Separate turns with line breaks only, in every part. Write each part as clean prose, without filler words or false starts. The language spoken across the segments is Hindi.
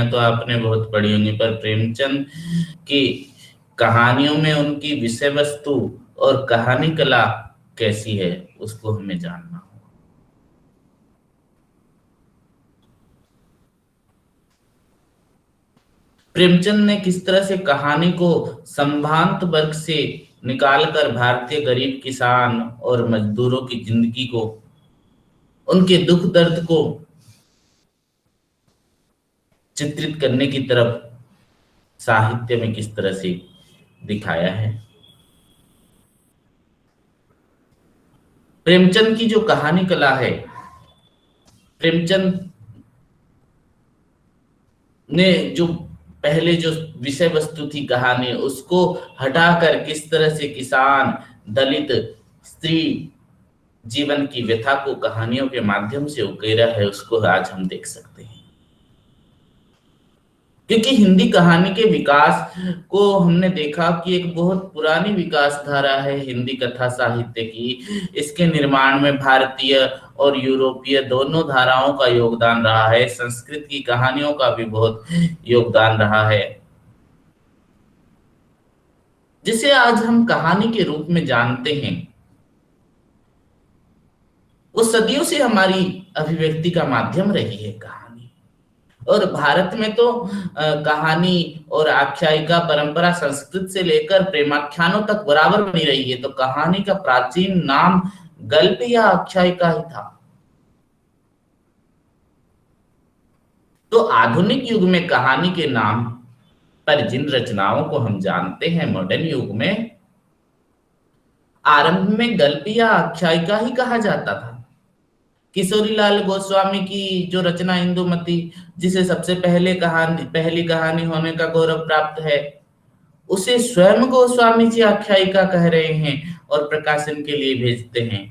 कहानियां तो आपने बहुत पढ़ी होंगी, पर प्रेमचंद की कहानियों में उनकी विषय वस्तु और कहानी कला कैसी है, उसको हमें जानना होगा। प्रेमचंद ने किस तरह से कहानी को संभ्रांत वर्ग से निकालकर भारतीय गरीब किसान और मजदूरों की जिंदगी को, उनके दुख दर्द को चित्रित करने की तरफ साहित्य में किस तरह से दिखाया है। प्रेमचंद की जो कहानी कला है, प्रेमचंद ने जो पहले जो विषय वस्तु थी कहानी, उसको हटाकर किस तरह से किसान, दलित, स्त्री जीवन की व्यथा को कहानियों के माध्यम से उकेरा है, उसको आज हम देख सकते हैं। क्योंकि हिंदी कहानी के विकास को हमने देखा कि एक बहुत पुरानी विकास धारा है हिंदी कथा साहित्य की। इसके निर्माण में भारतीय और यूरोपीय दोनों धाराओं का योगदान रहा है। संस्कृत की कहानियों का भी बहुत योगदान रहा है, जिसे आज हम कहानी के रूप में जानते हैं। वो सदियों से हमारी अभिव्यक्ति का माध्यम रही है कहानी। और भारत में तो कहानी और आख्यायिका परंपरा संस्कृत से लेकर प्रेमाख्यानों तक बराबर बनी रही है। तो कहानी का प्राचीन नाम गल्प या आख्यायिका ही था। तो आधुनिक युग में कहानी के नाम पर जिन रचनाओं को हम जानते हैं मॉडर्न युग में, आरंभ में गल्प या आख्यायिका ही कहा जाता था। किशोरीलाल गोस्वामी की जो रचना इंदुमती, जिसे सबसे पहली कहानी होने का गौरव प्राप्त है, उसे स्वयं गोस्वामी जी आख्यायिका कह रहे हैं और प्रकाशन के लिए भेजते हैं,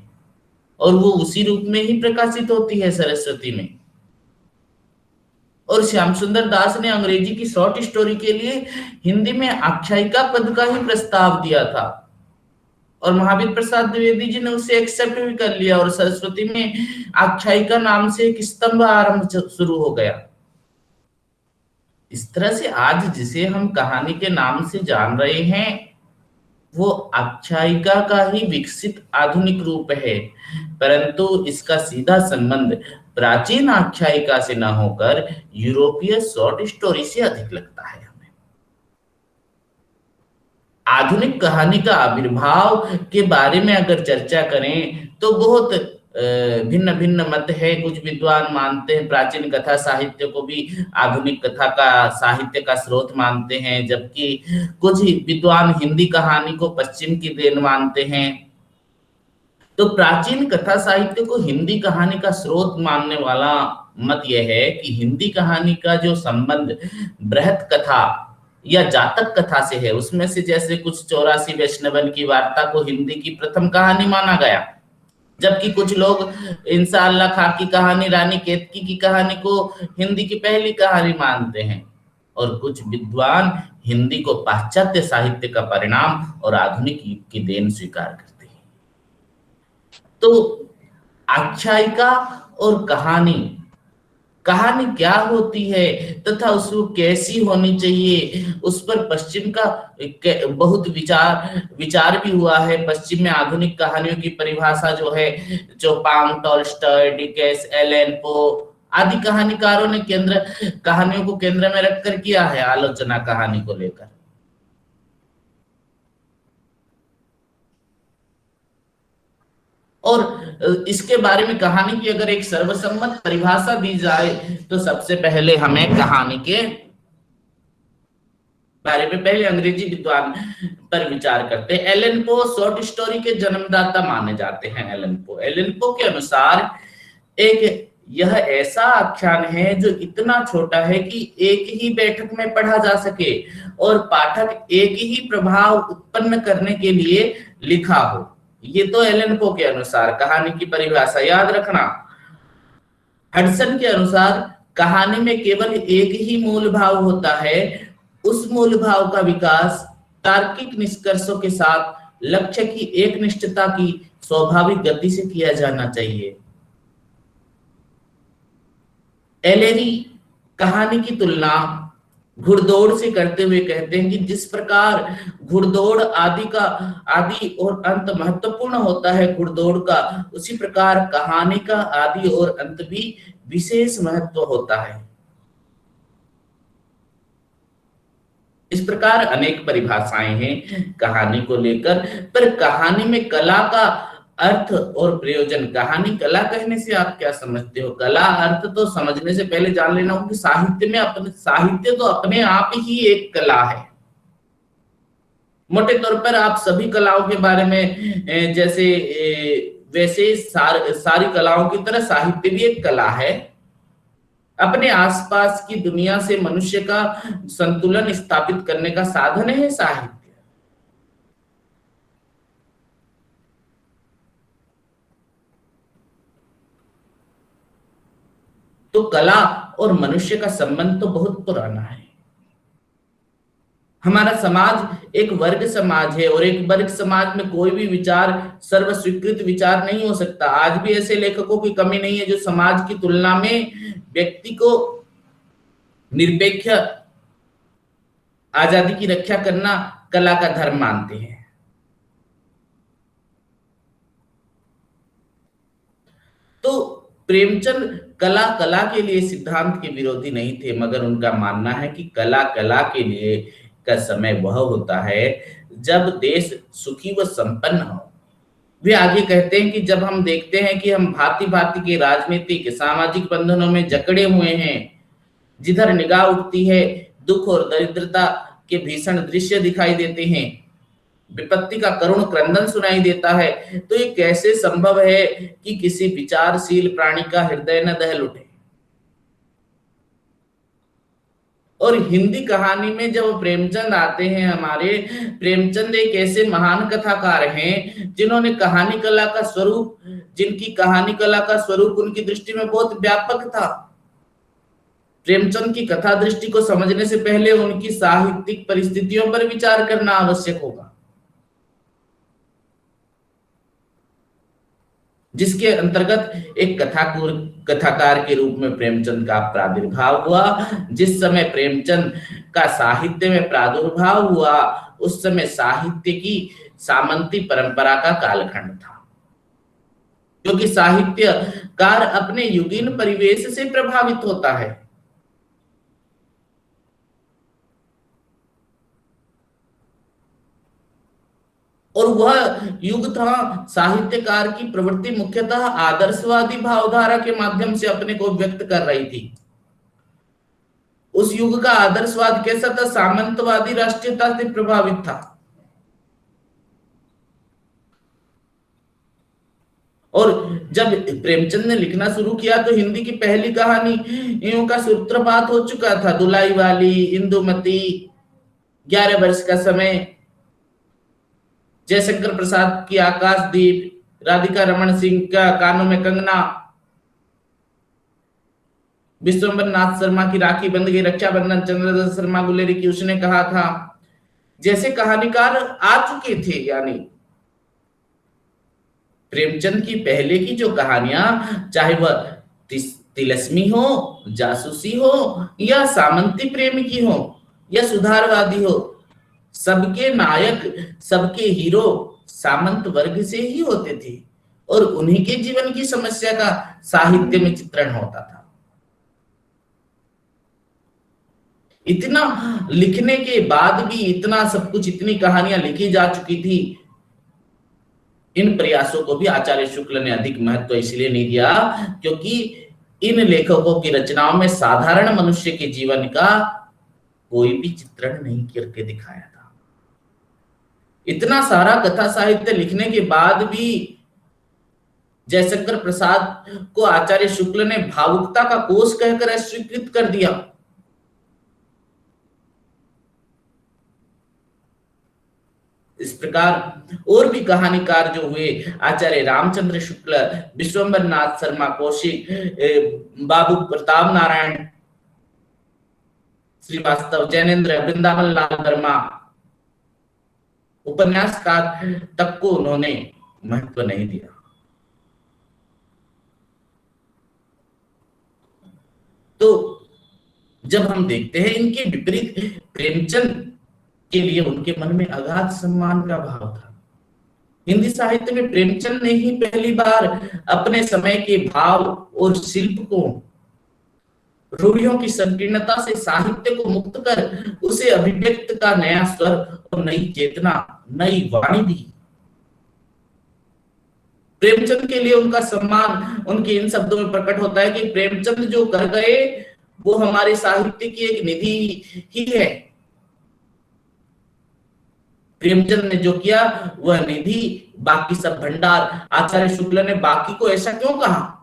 और वो उसी रूप में ही प्रकाशित होती है सरस्वती में। और श्याम सुंदर दास ने अंग्रेजी की शॉर्ट स्टोरी के लिए हिंदी में आख्यायिका पद का ही प्रस्ताव दिया था, और महावीर प्रसाद द्विवेदी जी ने उसे एक्सेप्ट भी कर लिया, और सरस्वती में आख्यायिका नाम से एक स्तंभ आरंभ शुरू हो गया। इस तरह से आज जिसे हम कहानी के नाम से जान रहे हैं, वो आख्यायिका का ही विकसित आधुनिक रूप है, परंतु इसका सीधा संबंध प्राचीन आख्यायिका से न होकर यूरोपीय शॉर्ट स्टोरी से अधिक लगता है। आधुनिक कहानी का आविर्भाव के बारे में अगर चर्चा करें तो बहुत भिन्न भिन्न मत है। कुछ विद्वान मानते हैं, प्राचीन कथा साहित्य को भी आधुनिक कथा का साहित्य का स्रोत मानते हैं, जबकि कुछ विद्वान हिंदी कहानी को पश्चिम की देन मानते हैं। तो प्राचीन कथा साहित्य को हिंदी कहानी का स्रोत मानने वाला मत यह है कि हिंदी कहानी का जो संबंध बृहत कथा या जातक कथा से है, उसमें से जैसे कुछ 84 वैष्णवन की वार्ता को हिंदी की प्रथम कहानी माना गया, जबकि कुछ लोग इंशाअल्लाह खां की कहानी, रानी केतकी की कहानी को हिंदी की पहली कहानी मानते हैं, और कुछ विद्वान हिंदी को पाश्चात्य साहित्य का परिणाम और आधुनिक युग की देन स्वीकार करते हैं। तो आख्यायिका और कहानी क्या होती है तथा उसको कैसी होनी चाहिए, उस पर पश्चिम का बहुत विचार भी हुआ है। पश्चिम में आधुनिक कहानियों की परिभाषा जो है, जो टॉल्स्टॉय, डिकेंस, एलन पो आदि कहानीकारों ने कहानियों को केंद्र में रखकर किया है आलोचना कहानी को लेकर। और इसके बारे में कहानी की अगर एक सर्वसम्मत परिभाषा दी जाए तो सबसे पहले हमें कहानी के बारे में पहले अंग्रेजी विद्वान पर विचार करते हैं। एलन पो शॉर्ट स्टोरी के जन्मदाता माने जाते हैं। एलन पो के अनुसार यह ऐसा आख्यान है जो इतना छोटा है कि एक ही बैठक में पढ़ा जा सके और पाठक एक ही प्रभाव उत्पन्न करने के लिए लिखा हो। ये तो एलन पो के अनुसार कहानी की परिभाषा, याद रखना। हडसन के अनुसार कहानी में केवल एक ही मूल भाव होता है, उस मूल भाव का विकास तार्किक निष्कर्षों के साथ लक्ष्य की एक निष्ठता की स्वाभाविक गति से किया जाना चाहिए। एलेरी कहानी की तुलना घुड़दौड़ से करते हुए कहते हैं कि जिस प्रकार घुड़दौड़ आदि और अंत महत्वपूर्ण होता है घुड़दौड़ का, उसी प्रकार कहानी का आदि और अंत भी विशेष महत्व होता है। इस प्रकार अनेक परिभाषाएं हैं कहानी को लेकर, पर कहानी में कला का अर्थ और प्रयोजन। कहानी कला कहने से आप क्या समझते हो? कला अर्थ तो समझने से पहले जान लेना हो कि साहित्य तो अपने आप ही एक कला है। मोटे तौर पर आप सभी कलाओं के बारे में वैसे सारी कलाओं की तरह साहित्य भी एक कला है। अपने आसपास की दुनिया से मनुष्य का संतुलन स्थापित करने का साधन है साहित्य। तो कला और मनुष्य का संबंध तो बहुत पुराना है। हमारा समाज एक वर्ग समाज है और एक वर्ग समाज में कोई भी विचार सर्व स्वीकृत विचार नहीं हो सकता। आज भी ऐसे लेखकों की कमी नहीं है जो समाज की तुलना में व्यक्ति को निरपेक्ष आजादी की रक्षा करना कला का धर्म मानते हैं। तो प्रेमचंद कला के लिए सिद्धांत के विरोधी नहीं थे, मगर उनका मानना है कि कला के लिए का समय वह होता है जब देश सुखी व संपन्न हो। वे आगे कहते हैं कि जब हम देखते हैं कि हम भांति भांति के राजनीतिक सामाजिक बंधनों में जकड़े हुए हैं, जिधर निगाह उठती है दुख और दरिद्रता के भीषण दृश्य दिखाई देते हैं, विपत्ति का करुण क्रंदन सुनाई देता है, तो ये कैसे संभव है कि किसी विचारशील प्राणी का हृदय न दहल उठे। और हिंदी कहानी में जब प्रेमचंद आते हैं, हमारे प्रेमचंद एक ऐसे महान कथाकार हैं जिन्होंने जिनकी कहानी कला का स्वरूप उनकी दृष्टि में बहुत व्यापक था। प्रेमचंद की कथा दृष्टि को समझने से पहले उनकी साहित्यिक परिस्थितियों पर विचार करना आवश्यक होगा, जिसके अंतर्गत एक कथाकार के रूप में प्रेमचंद का प्रादुर्भाव हुआ। जिस समय प्रेमचंद का साहित्य में प्रादुर्भाव हुआ, उस समय साहित्य की सामंती परंपरा का कालखंड था, क्योंकि साहित्यकार अपने युगीन परिवेश से प्रभावित होता है। और वह युग था साहित्यकार की प्रवृत्ति मुख्यतः आदर्शवादी भावधारा के माध्यम से अपने को व्यक्त कर रही थी। उस युग का आदर्शवाद कैसा था? सामंतवादी राष्ट्रीयता से प्रभावित था। और जब प्रेमचंद ने लिखना शुरू किया तो हिंदी की पहली कहानियों का सूत्रपात हो चुका था। दुलाई वाली, इंदुमती, 11 वर्ष का समय, जयशंकर प्रसाद की आकाशदीप, राधिका रमन सिंह का कानों में कंगना, विश्वंबर नाथ शर्मा की राखी बंध गई, रक्षाबंधन, चंद्रदत्त शर्मा गुलेरी की उसने कहा था, जैसे कहानीकार आ चुके थे। यानी प्रेमचंद की पहले की जो कहानियां, चाहे वह तिलस्मी हो, जासूसी हो, या सामंती प्रेम की हो, या सुधारवादी हो, सबके नायक, सबके हीरो सामंत वर्ग से ही होते थे और उन्हीं के जीवन की समस्या का साहित्य में चित्रण होता था। इतना लिखने के बाद भी इतना सब कुछ, इतनी कहानियां लिखी जा चुकी थी, इन प्रयासों को भी आचार्य शुक्ल ने अधिक महत्व इसलिए नहीं दिया क्योंकि इन लेखकों की रचनाओं में साधारण मनुष्य के जीवन का कोई भी चित्रण नहीं करके दिखाया था। इतना सारा कथा साहित्य लिखने के बाद भी जयशंकर प्रसाद को आचार्य शुक्ल ने भावुकता का कोष कहकर अस्वीकृत कर दिया। इस प्रकार और भी कहानीकार जो हुए, आचार्य रामचंद्र शुक्ल, विश्वंबर नाथ शर्मा कौशिक, बाबू प्रताप नारायण श्रीवास्तव, जैनेन्द्र, वृंदावन लाल वर्मा, उपन्यासकार तक को उन्होंने महत्व नहीं दिया। तो जब हम देखते हैं इनके विपरीत प्रेमचंद के लिए उनके मन में अगाध सम्मान का भाव था। हिंदी साहित्य में प्रेमचंद ने ही पहली बार अपने समय के भाव और शिल्प को, रूढ़ियों की संकीर्णता से साहित्य को मुक्त कर उसे अभिव्यक्त का नया स्वर और नई चेतना, नई वाणी दी। प्रेमचंद के लिए उनका सम्मान उनके इन शब्दों में प्रकट होता है कि प्रेमचंद जो कर गए वो हमारे साहित्य की एक निधि ही है। प्रेमचंद ने जो किया वह निधि, बाकी सब भंडार। आचार्य शुक्ल ने बाकी को ऐसा क्यों कहा?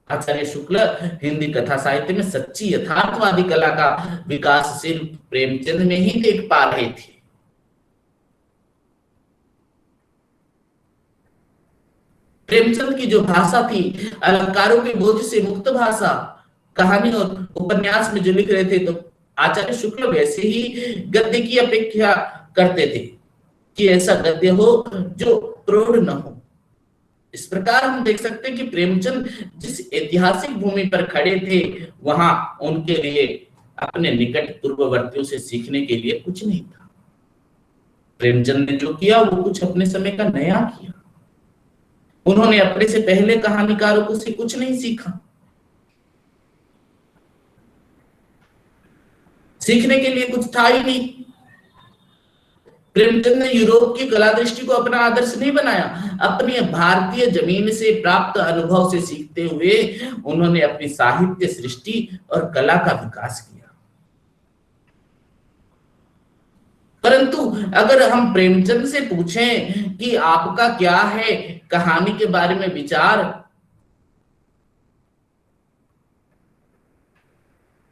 आचार्य शुक्ल हिंदी कथा साहित्य में सच्ची यथार्थवादी कला का विकास सिर्फ प्रेमचंद में ही देख पा रहे थे। प्रेमचंद की जो भाषा थी, अलंकारों के बोझ से मुक्त भाषा, कहानी और उपन्यास में जो लिख रहे थे, तो आचार्य शुक्ल वैसे ही गद्य की अपेक्षा करते थे कि ऐसा गद्य हो जो प्रौढ़ न हो। इस प्रकार हम देख सकते हैं कि प्रेमचंद जिस ऐतिहासिक भूमि पर खड़े थे, वहां उनके लिए अपने निकट पूर्ववर्तियों से सीखने के लिए कुछ नहीं था। प्रेमचंद ने जो किया वो कुछ अपने समय का नया किया। उन्होंने अपने से पहले कहानीकारों को से कुछ नहीं सीखा। सीखने के लिए कुछ था ही नहीं। प्रेमचंद ने यूरोप की कला दृष्टि को अपना आदर्श नहीं बनाया। अपनी भारतीय जमीन से प्राप्त अनुभव से सीखते हुए उन्होंने अपनी साहित्य सृष्टि और कला का विकास किया। परंतु अगर हम प्रेमचंद से पूछें कि आपका क्या है कहानी के बारे में विचार,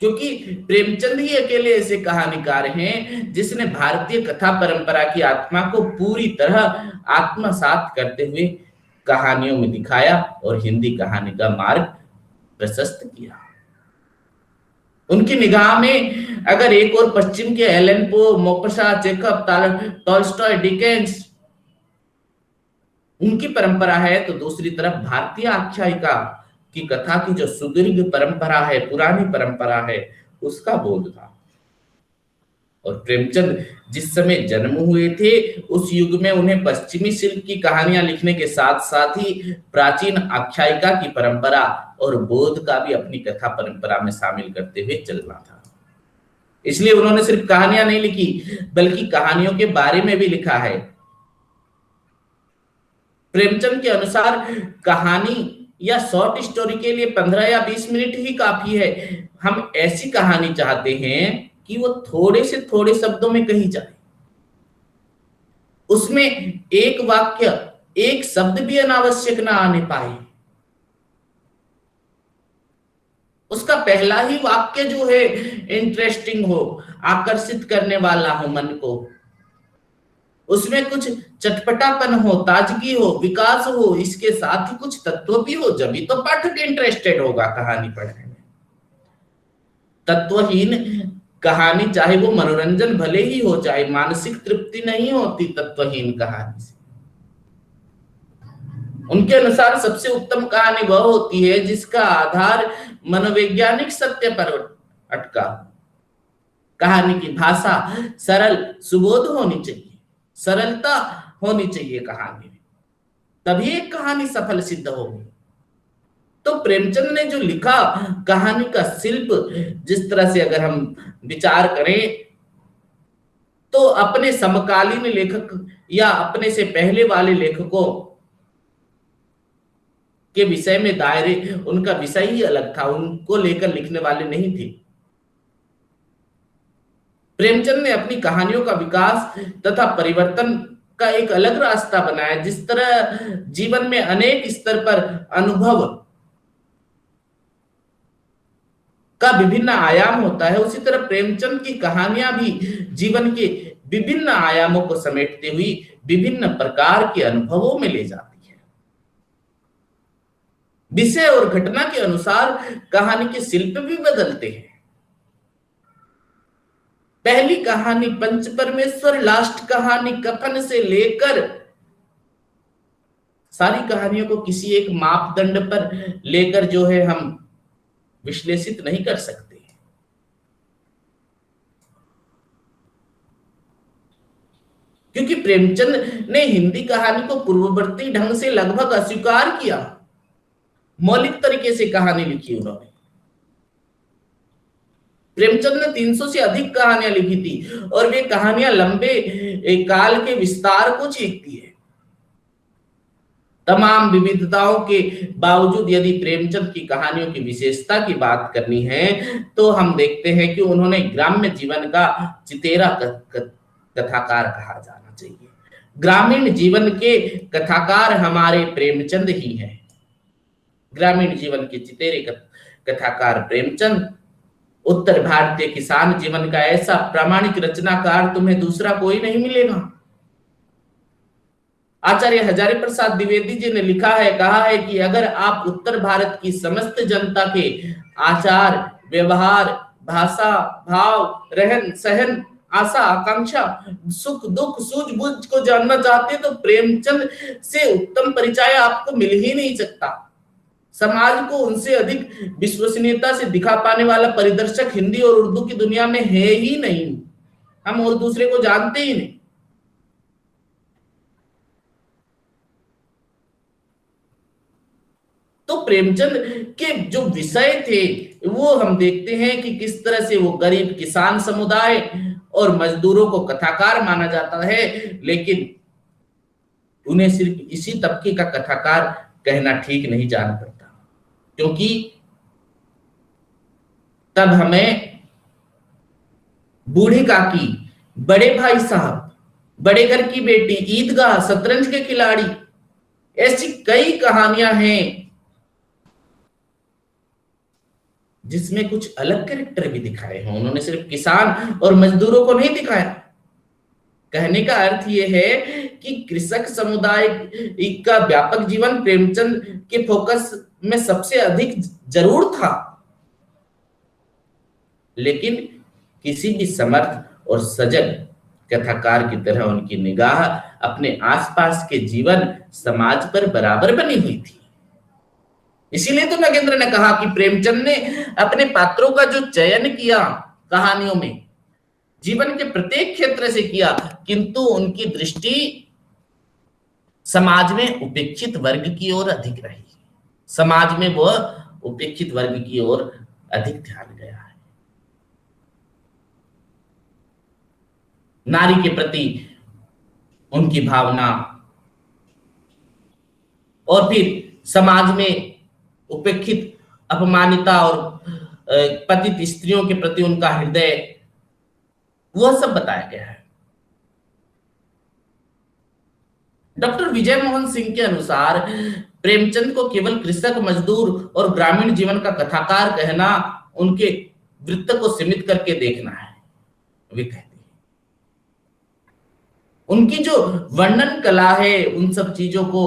क्योंकि प्रेमचंद ही अकेले ऐसे कहानीकार हैं जिसने भारतीय कथा परंपरा की आत्मा को पूरी तरह आत्मसात करते हुए कहानियों में दिखाया और हिंदी कहानी का मार्ग प्रशस्त किया। उनकी निगाह में अगर एक और पश्चिम के Allan Poe, मोपासांत, Chekhov, Tolstoy, Dickens उनकी परंपरा है, तो दूसरी तरफ भारतीय आख्यायिका की कथा की जो सुदीर्घ परंपरा है, पुरानी परंपरा है, उसका बोध था। और प्रेमचंद जिस समय जन्म हुए थे उस युग में उन्हें पश्चिमी शिल्प की कहानियां लिखने के साथ साथ ही प्राचीन आख्यायिका की परंपरा और बोध का भी अपनी कथा परंपरा में शामिल करते हुए चलना था। इसलिए उन्होंने सिर्फ कहानियां नहीं लिखी बल्कि कहानियों के बारे में भी लिखा है। प्रेमचंद के अनुसार कहानी या शॉर्ट स्टोरी के लिए 15 या 20 मिनट ही काफी है। हम ऐसी कहानी चाहते हैं कि वो थोड़े से थोड़े शब्दों में कही जाए, उसमें एक वाक्य, एक शब्द भी अनावश्यक ना आने पाए, उसका पहला ही वाक्य जो है इंटरेस्टिंग हो, आकर्षित करने वाला हो मन को, उसमें कुछ चटपटापन हो, ताजगी हो, विकास हो, इसके साथ ही कुछ तत्व भी हो, जब भी तो पाठक इंटरेस्टेड होगा कहानी पढ़ने में। तत्वहीन कहानी चाहे वो मनोरंजन भले ही हो, चाहे मानसिक तृप्ति नहीं होती तत्वहीन कहानी से। उनके अनुसार सबसे उत्तम कहानी वह होती है जिसका आधार मनोवैज्ञानिक सत्य पर अटका। कहानी की भाषा सरल सुबोध होनी चाहिए, सरलता होनी चाहिए कहानी में, तभी एक कहानी सफल सिद्ध होगी। तो प्रेमचंद ने जो लिखा कहानी का शिल्प, जिस तरह से अगर हम विचार करें तो अपने समकालीन लेखक या अपने से पहले वाले लेखकों के विषय में दायरे, उनका विषय ही अलग था, उनको लेकर लिखने वाले नहीं थे। प्रेमचंद ने अपनी कहानियों का विकास तथा परिवर्तन का एक अलग रास्ता बनाया। जिस तरह जीवन में अनेक स्तर पर अनुभव का विभिन्न आयाम होता है, उसी तरह प्रेमचंद की कहानियां भी जीवन के विभिन्न आयामों को समेटते हुए विभिन्न प्रकार के अनुभवों में ले जाती है। विषय और घटना के अनुसार कहानी के शिल्प भी बदलते हैं। पहली कहानी पंच परमेश्वर, लास्ट कहानी कफन से लेकर सारी कहानियों को किसी एक मापदंड पर लेकर जो है हम विश्लेषित नहीं कर सकते। क्योंकि प्रेमचंद ने हिंदी कहानी को पूर्ववर्ती ढंग से लगभग अस्वीकार किया। मौलिक तरीके से कहानी लिखी उन्होंने। प्रेमचंद ने 300 से अधिक कहानियां लिखी थी और वे कहानियां लंबे काल के विस्तार को चीरती है। तमाम विविधताओं के बावजूद यदि प्रेमचंद की कहानियों की विशेषता की बात करनी है तो हम देखते हैं कि उन्होंने ग्राम्य जीवन का चितेरा कथाकार कहा जाना चाहिए। ग्रामीण जीवन के कथाकार हमारे प्रेमचंद ही हैं। ग्रामीण जीवन के चितेरे कथाकार प्रेमचंद। उत्तर भारतीय किसान जीवन का ऐसा प्रामाणिक रचनाकार तुम्हें दूसरा कोई नहीं मिलेगा। आचार्य हजारी प्रसाद द्विवेदी जी ने लिखा है, कहा है कि अगर आप उत्तर भारत की समस्त जनता के आचार, व्यवहार, भाषा, भाव, रहन सहन, आशा, आकांक्षा, सुख दुख, सूझबूझ को जानना चाहते तो प्रेमचंद से उत्तम परिचय आपको मिल ही नहीं सकता। समाज को उनसे अधिक विश्वसनीयता से दिखा पाने वाला परिदर्शक हिंदी और उर्दू की दुनिया में है ही नहीं। हम और दूसरे को जानते ही नहीं। तो प्रेमचंद के जो विषय थे वो हम देखते हैं कि किस तरह से वो गरीब किसान समुदाय और मजदूरों को कथाकार माना जाता है, लेकिन उन्हें सिर्फ इसी तबके का कथाकार कहना ठीक नहीं जान पड़ता, क्योंकि तब हमें बूढ़े काकी, बड़े भाई साहब, बड़े घर की बेटी, ईदगाह, शतरंज के खिलाड़ी, ऐसी कई कहानियां हैं जिसमें कुछ अलग कैरेक्टर भी दिखाए हैं। उन्होंने सिर्फ किसान और मजदूरों को नहीं दिखाया। कहने का अर्थ यह है कि कृषक समुदाय का व्यापक जीवन प्रेमचंद के फोकस में सबसे अधिक जरूर था, लेकिन किसी भी समर्थ और सजग कथाकार की तरह उनकी निगाह अपने आसपास के जीवन समाज पर बराबर बनी हुई थी। इसीलिए तो नागेंद्र ने कहा कि प्रेमचंद ने अपने पात्रों का जो चयन किया कहानियों में जीवन के प्रत्येक क्षेत्र से किया, किंतु उनकी दृष्टि समाज में उपेक्षित वर्ग की ओर अधिक रही। समाज में वह उपेक्षित वर्ग की ओर अधिक ध्यान गया है। नारी के प्रति उनकी भावना और फिर समाज में उपेक्षित, अपमानिता और पतित स्त्रियों के प्रति उनका हृदय, वह सब बताया गया है। डॉक्टर विजय मोहन सिंह के अनुसार प्रेमचंद को केवल कृषक, मजदूर और ग्रामीण जीवन का कथाकार कहना उनके वृत्त को सीमित करके देखना है। वे कहते हैं उनकी जो वर्णन कला है उन सब चीजों को,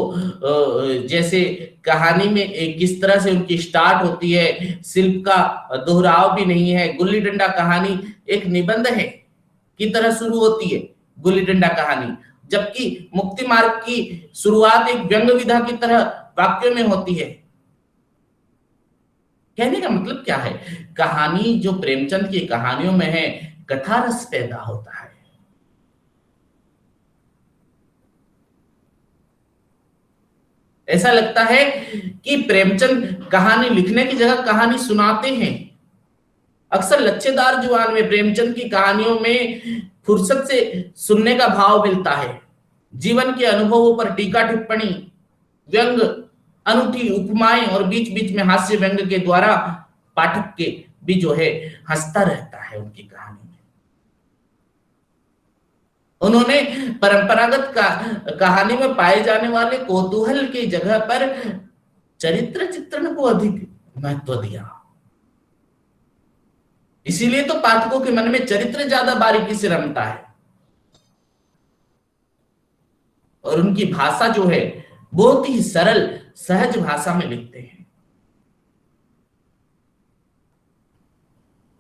जैसे कहानी में किस तरह से उनकी स्टार्ट होती है, शिल्प का दोहराव भी नहीं है। गुल्ली डंडा कहानी एक निबंध है की तरह शुरू होती है गुल्ली डंडा कहानी, जबकि मुक्ति मार्ग की शुरुआत एक व्यंग विधा की तरह वाक्यों में होती है। कहने का मतलब क्या है, कहानी जो प्रेमचंद की कहानियों में है, कथा रस पैदा होता है। ऐसा लगता है कि प्रेमचंद कहानी लिखने की जगह कहानी सुनाते हैं। अक्सर लच्छेदार जुबान में प्रेमचंद की कहानियों में फुर्सत से सुनने का भाव मिलता है। जीवन के अनुभवों पर टीका टिप्पणी, व्यंग, अनूठी उपमाएं और बीच बीच में हास्य व्यंग के द्वारा पाठक के भी जो है हंसता रहता है उनकी कहानी में। उन्होंने परंपरागत कहानी में पाए जाने वाले कौतूहल की जगह पर चरित्र चित्रण को अधिक महत्व दिया। इसीलिए तो पाठकों के मन में चरित्र ज्यादा बारीकी से रमता है और उनकी भाषा जो है बहुत ही सरल, सहज भाषा में लिखते हैं।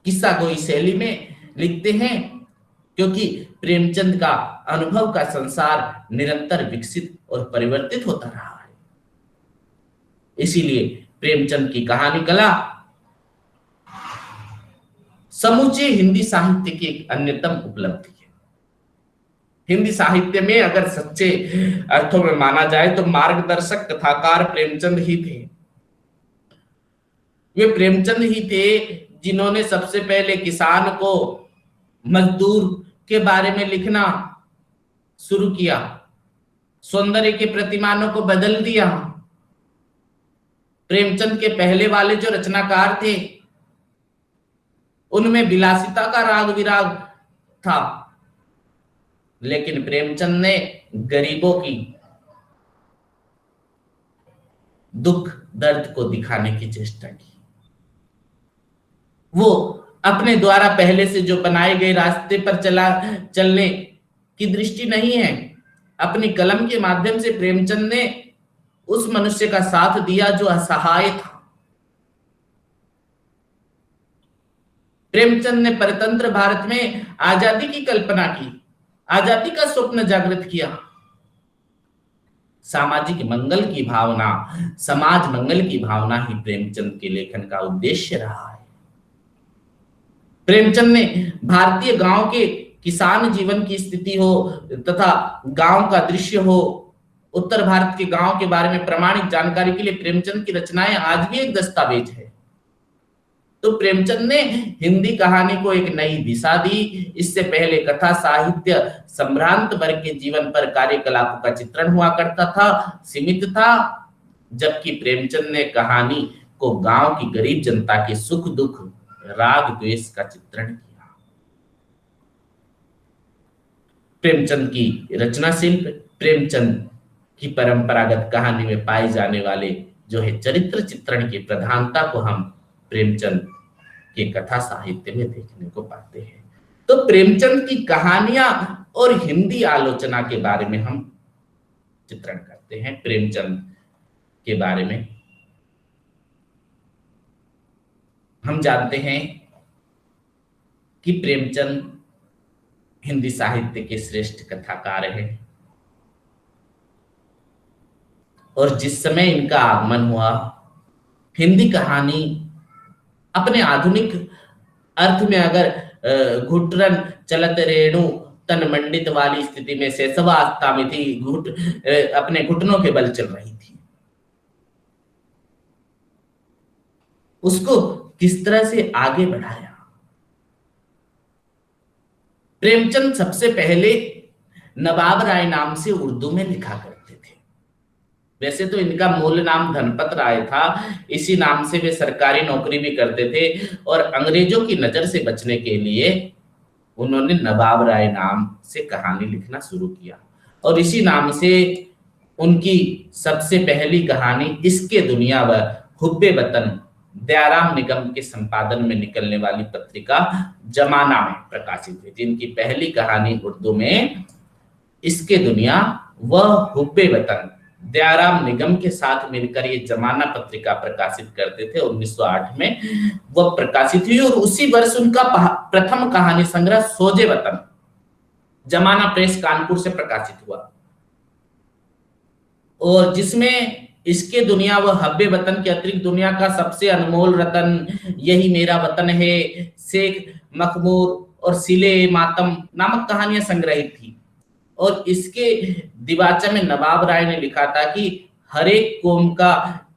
किस्सा गोई शैली में लिखते हैं, क्योंकि प्रेमचंद का अनुभव का संसार निरंतर विकसित और परिवर्तित होता रहा है। इसीलिए प्रेमचंद की कहानी कला समूचे हिंदी साहित्य की एक अन्यतम उपलब्धि है। हिंदी साहित्य में अगर सच्चे अर्थों में माना जाए तो मार्गदर्शक कथाकार प्रेमचंद ही थे। वे प्रेमचंद ही थे जिन्होंने सबसे पहले किसान को, मजदूर के बारे में लिखना शुरू किया, सौंदर्य के प्रतिमानों को बदल दिया। प्रेमचंद के पहले वाले जो रचनाकार थे उनमें विलासिता का राग विराग था, लेकिन प्रेमचंद ने गरीबों की दुख दर्द को दिखाने की चेष्टा की। वो अपने द्वारा पहले से जो बनाए गए रास्ते पर चलने की दृष्टि नहीं है। अपनी कलम के माध्यम से प्रेमचंद ने उस मनुष्य का साथ दिया जो असहाय था। प्रेमचंद ने परतंत्र भारत में आजादी की कल्पना की, आजादी का स्वप्न जागृत किया। सामाजिक मंगल की भावना, समाज मंगल की भावना ही प्रेमचंद के लेखन का उद्देश्य रहा है। प्रेमचंद ने भारतीय गांव के किसान जीवन की स्थिति हो तथा गांव का दृश्य हो, उत्तर भारत के गांव के बारे में प्रामाणिक जानकारी के लिए प्रेमचंद की रचनाएं आज भी एक दस्तावेज है। तो प्रेमचंद ने हिंदी कहानी को एक नई दिशा दी। इससे पहले कथा साहित्य संभ्रांत वर्ग के जीवन पर कार्यकलापों का चित्रण हुआ करता था, सीमित था, जबकि प्रेमचंद ने कहानी को गांव की गरीब जनता के सुख दुख, राग द्वेष का चित्रण किया। प्रेमचंद की रचना शिल्प, प्रेमचंद की परंपरागत कहानी में पाए जाने वाले जो है चरित्र चित्रण की प्रधानता को हम प्रेमचंद के कथा साहित्य में देखने को पाते हैं। तो प्रेमचंद की कहानियां और हिंदी आलोचना के बारे में हम चित्रण करते हैं। प्रेमचंद के बारे में हम जानते हैं कि प्रेमचंद हिंदी साहित्य के श्रेष्ठ कथाकार हैं और जिस समय इनका आगमन हुआ, हिंदी कहानी अपने आधुनिक अर्थ में अगर घुटरन चलत रेणु तन मंडित वाली स्थिति में से सवास्था में थी, अपने घुटनों के बल चल रही थी, उसको किस तरह से आगे बढ़ाया। प्रेमचंद सबसे पहले नवाब राय नाम से उर्दू में लिखा करते थे। वैसे तो इनका मूल नाम धनपत राय था, इसी नाम से वे सरकारी नौकरी भी करते थे और अंग्रेजों की नजर से बचने के लिए उन्होंने नवाब राय नाम से कहानी लिखना शुरू किया और इसी नाम से उनकी सबसे पहली कहानी इसके दुनिया व हुब्बे वतन दयाराम निगम के संपादन में निकलने वाली पत्रिका जमाना में प्रकाशित हुई। जिनकी पहली कहानी उर्दू में इसके दुनिया व हुब्बे वतन दयाराम निगम के साथ मिलकर ये जमाना पत्रिका प्रकाशित करते थे। 1908 में वह प्रकाशित हुई और उसी वर्ष उनका प्रथम कहानी संग्रह सोजे वतन जमाना प्रेस कानपुर से प्रकाशित हुआ और जिसमें इसके दुनिया व हब्बे वतन के अतिरिक्त दुनिया का सबसे अनमोल रतन, यही मेरा वतन है, शेख मखमूर और सिले मातम नामक कहानियां संग्रहित थी। और इसके दिवाचा में नवाब राय ने लिखा था कि हर एक कौम का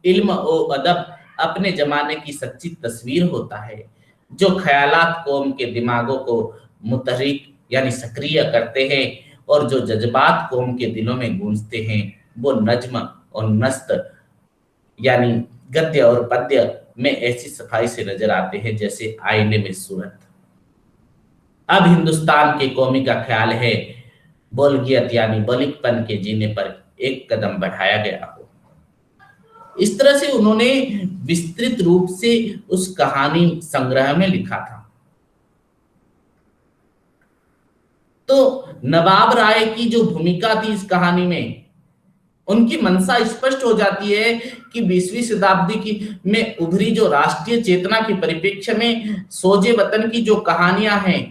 इल्म और अदब अपने जमाने की सच्ची तस्वीर होता है। जो ख्यालात कौम के दिमागों को मुतहरिक यानी सक्रिय करते हैं और जो जज्बात कौम के दिलों में गूंजते हैं वो नज्म और नस्त यानी गद्य और पद्य में ऐसी सफाई से नजर आते हैं जैसे आईने में सूरत। अब हिंदुस्तान के कौमी का ख्याल है बोलगियत यानी बलिकपन के जीने पर एक कदम बढ़ाया गया हो। इस तरह से उन्होंने विस्तृत रूप से उस कहानी संग्रह में लिखा था। तो नवाब राय की जो भूमिका थी इस कहानी में, उनकी मंशा स्पष्ट हो जाती है कि 20वीं शताब्दी की में उभरी जो राष्ट्रीय चेतना के परिप्रेक्ष्य में सोजे वतन की जो कहानियां हैं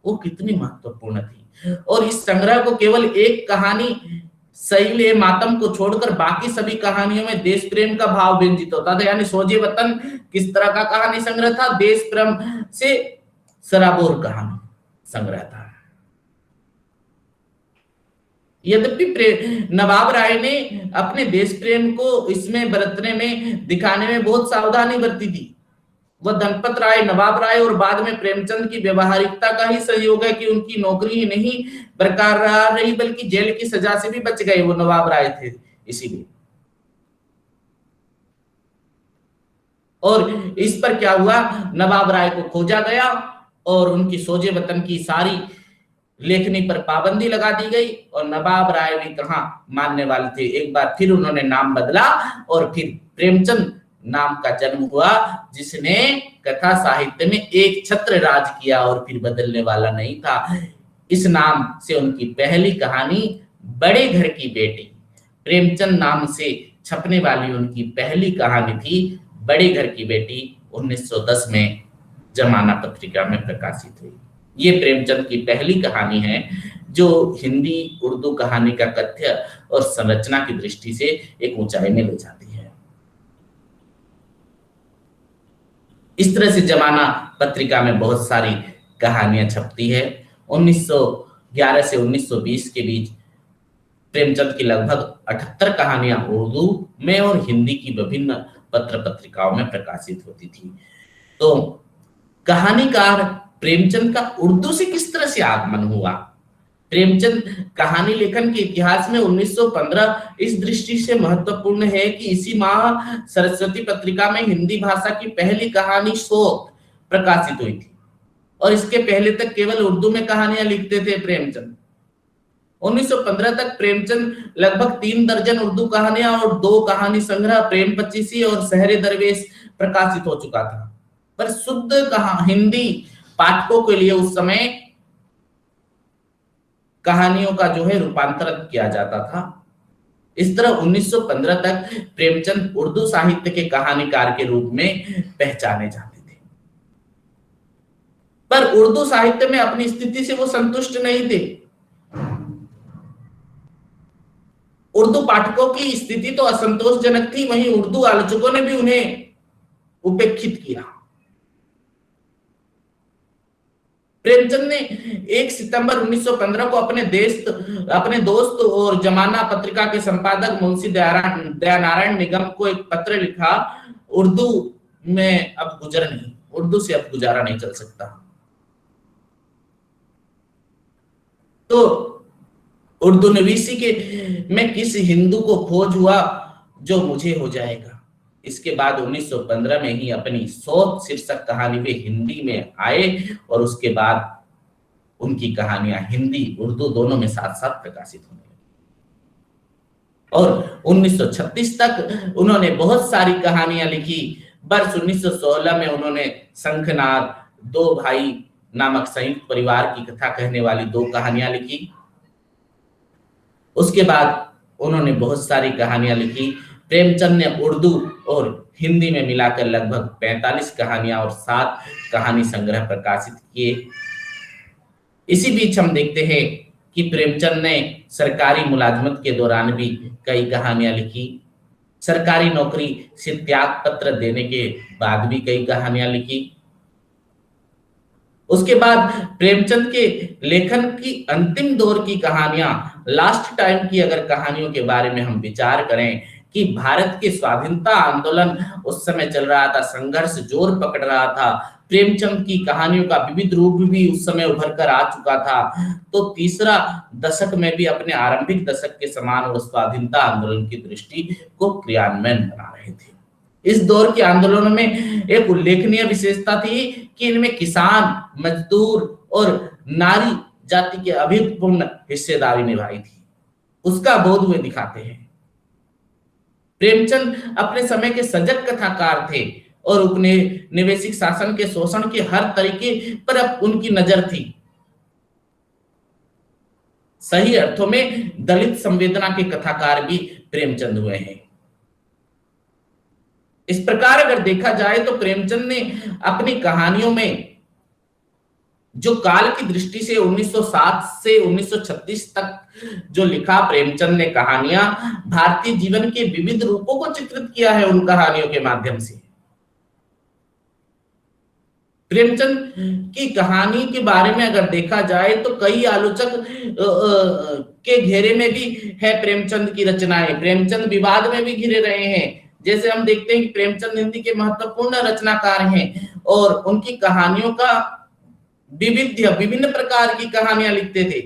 वो कितनी महत्वपूर्ण थी। और इस संग्रह को केवल एक कहानी सैले मातम को छोड़कर बाकी सभी कहानियों में देश प्रेम का भाव व्यंजित होता था। यानी सोजे वतन किस तरह का कहानी संग्रह था? देश प्रेम से सराबोर कहानी संग्रह था। यद्यपि नवाब राय ने अपने देश प्रेम को इसमें बरतने में दिखाने में बहुत सावधानी बरती थी। वह धनपत राय, नवाब राय और बाद में प्रेमचंद की व्यवहारिकता का ही सहयोग है कि उनकी नौकरी ही नहीं बरकरार रही बल्कि जेल की सजा से भी बच गए। वो नवाब राय थे इसीलिए। और इस पर क्या हुआ, नवाब राय को खोजा गया और उनकी सोजे वतन की सारी लेखनी पर पाबंदी लगा दी गई और नवाब राय भी कहां मानने वाले थे। एक बार फिर उन्होंने नाम बदला और फिर प्रेमचंद नाम का जन्म हुआ, जिसने कथा साहित्य में एक छत्र राज किया और फिर बदलने वाला नहीं था। इस नाम से उनकी पहली कहानी बड़े घर की बेटी, प्रेमचंद नाम से छपने वाली उनकी पहली कहानी थी बड़े घर की बेटी, 1910 में जमाना पत्रिका में प्रकाशित हुई। ये प्रेमचंद की पहली कहानी है जो हिंदी उर्दू कहानी का कथ्य और संरचना की दृष्टि से एक ऊंचाई में ले जाती है। इस तरह से जमाना पत्रिका में बहुत सारी कहानियां छपती है। 1911 से 1920 के बीच प्रेमचंद की लगभग 78 कहानियां उर्दू में और हिंदी की विभिन्न पत्र पत्रिकाओं में प्रकाशित होती थी। तो कहानीकार प्रेमचंद का उर्दू से किस तरह से आगमन हुआ? प्रेमचंद कहानी लेखन के इतिहास में 1915 इस दृष्टि से महत्वपूर्ण है कि इसी माह सरस्वती पत्रिका में हिंदी भाषा की पहली कहानी शोध प्रकाशित हुई थी और इसके पहले तक केवल उर्दू में कहानियां लिखते थे प्रेमचंद। 1915 तक प्रेमचंद लगभग 3 दर्जन उर्दू कहानियां और 2 कहानी संग्रह प्रेम पचीसी और शहरे दरवेश प्रकाशित हो चुका था। पर शुद्ध हिंदी पाठकों के लिए उस समय कहानियों का जो है रूपांतरण किया जाता था। इस तरह 1915 तक प्रेमचंद उर्दू साहित्य के कहानीकार के रूप में पहचाने जाते थे। पर उर्दू साहित्य में अपनी स्थिति से वो संतुष्ट नहीं थे। उर्दू पाठकों की स्थिति तो असंतोषजनक थी, वहीं उर्दू आलोचकों ने भी उन्हें उपेक्षित किया। प्रेमचंद ने 1 सितंबर 1915 को अपने दोस्त और जमाना पत्रिका के संपादक मुंशी दयानारायण निगम को एक पत्र लिखा, उर्दू में अब उर्दू से अब गुजारा नहीं चल सकता। तो उर्दू नवीसी में किस हिंदू को खोज हुआ जो मुझे हो जाएगा। इसके बाद 1915 में ही अपनी शोध शीर्षक कहानी वे हिंदी में आए और उसके बाद उनकी कहानियां हिंदी उर्दू दोनों में साथ साथ प्रकाशित होने लगी और 1936 तक उन्होंने बहुत सारी कहानियां लिखी। वर्ष 1916 में उन्होंने शंखनाद 2 भाई नामक संयुक्त परिवार की कथा कहने वाली 2 कहानियां लिखी। उसके बाद उन्होंने बहुत सारी कहानियां लिखी। प्रेमचंद ने उर्दू और हिंदी में मिलाकर लगभग 45 कहानियां और 7 कहानी संग्रह प्रकाशित किए। इसी बीच हम देखते हैं कि प्रेमचंद ने सरकारी मुलाजमत के दौरान भी कई कहानियां लिखी। सरकारी नौकरी से त्याग पत्र देने के बाद भी कई कहानियां लिखी। उसके बाद प्रेमचंद के लेखन की अंतिम दौर की कहानियां, लास्ट टाइम की अगर कहानियों के बारे में हम विचार करें कि भारत के स्वाधीनता आंदोलन उस समय चल रहा था, संघर्ष जोर पकड़ रहा था, प्रेमचंद की कहानियों का विविध रूप भी उस समय उभर कर आ चुका था। तो तीसरा दशक में भी अपने आरंभिक दशक के समान और स्वाधीनता आंदोलन की दृष्टि को क्रियान्वयन बना रहे थे। इस दौर के आंदोलनों में एक उल्लेखनीय विशेषता थी कि इनमें किसान, मजदूर और नारी जाति की अभूतपूर्व हिस्सेदारी निभाई थी। उसका बोध वे दिखाते हैं। प्रेमचंद अपने समय के सजग कथाकार थे और उपनिवेशिक शासन के शोषण के हर तरीके पर अब उनकी नजर थी। सही अर्थों में दलित संवेदना के कथाकार भी प्रेमचंद हुए हैं। इस प्रकार अगर देखा जाए तो प्रेमचंद ने अपनी कहानियों में जो काल की दृष्टि से 1907 से 1936 तक जो लिखा प्रेमचंद ने कहानियां, भारतीय जीवन के विविध रूपों को चित्रित किया है उन कहानियों के माध्यम से। प्रेमचंद की कहानी के बारे में अगर देखा जाए तो कई आलोचक के घेरे में भी है प्रेमचंद की रचनाएं। प्रेमचंद विवाद में भी घिरे रहे हैं। जैसे हम देखते हैं कि प्रेमचंद हिंदी के महत्वपूर्ण रचनाकार हैं और उनकी कहानियों का विभिन्न प्रकार की कहानियां लिखते थे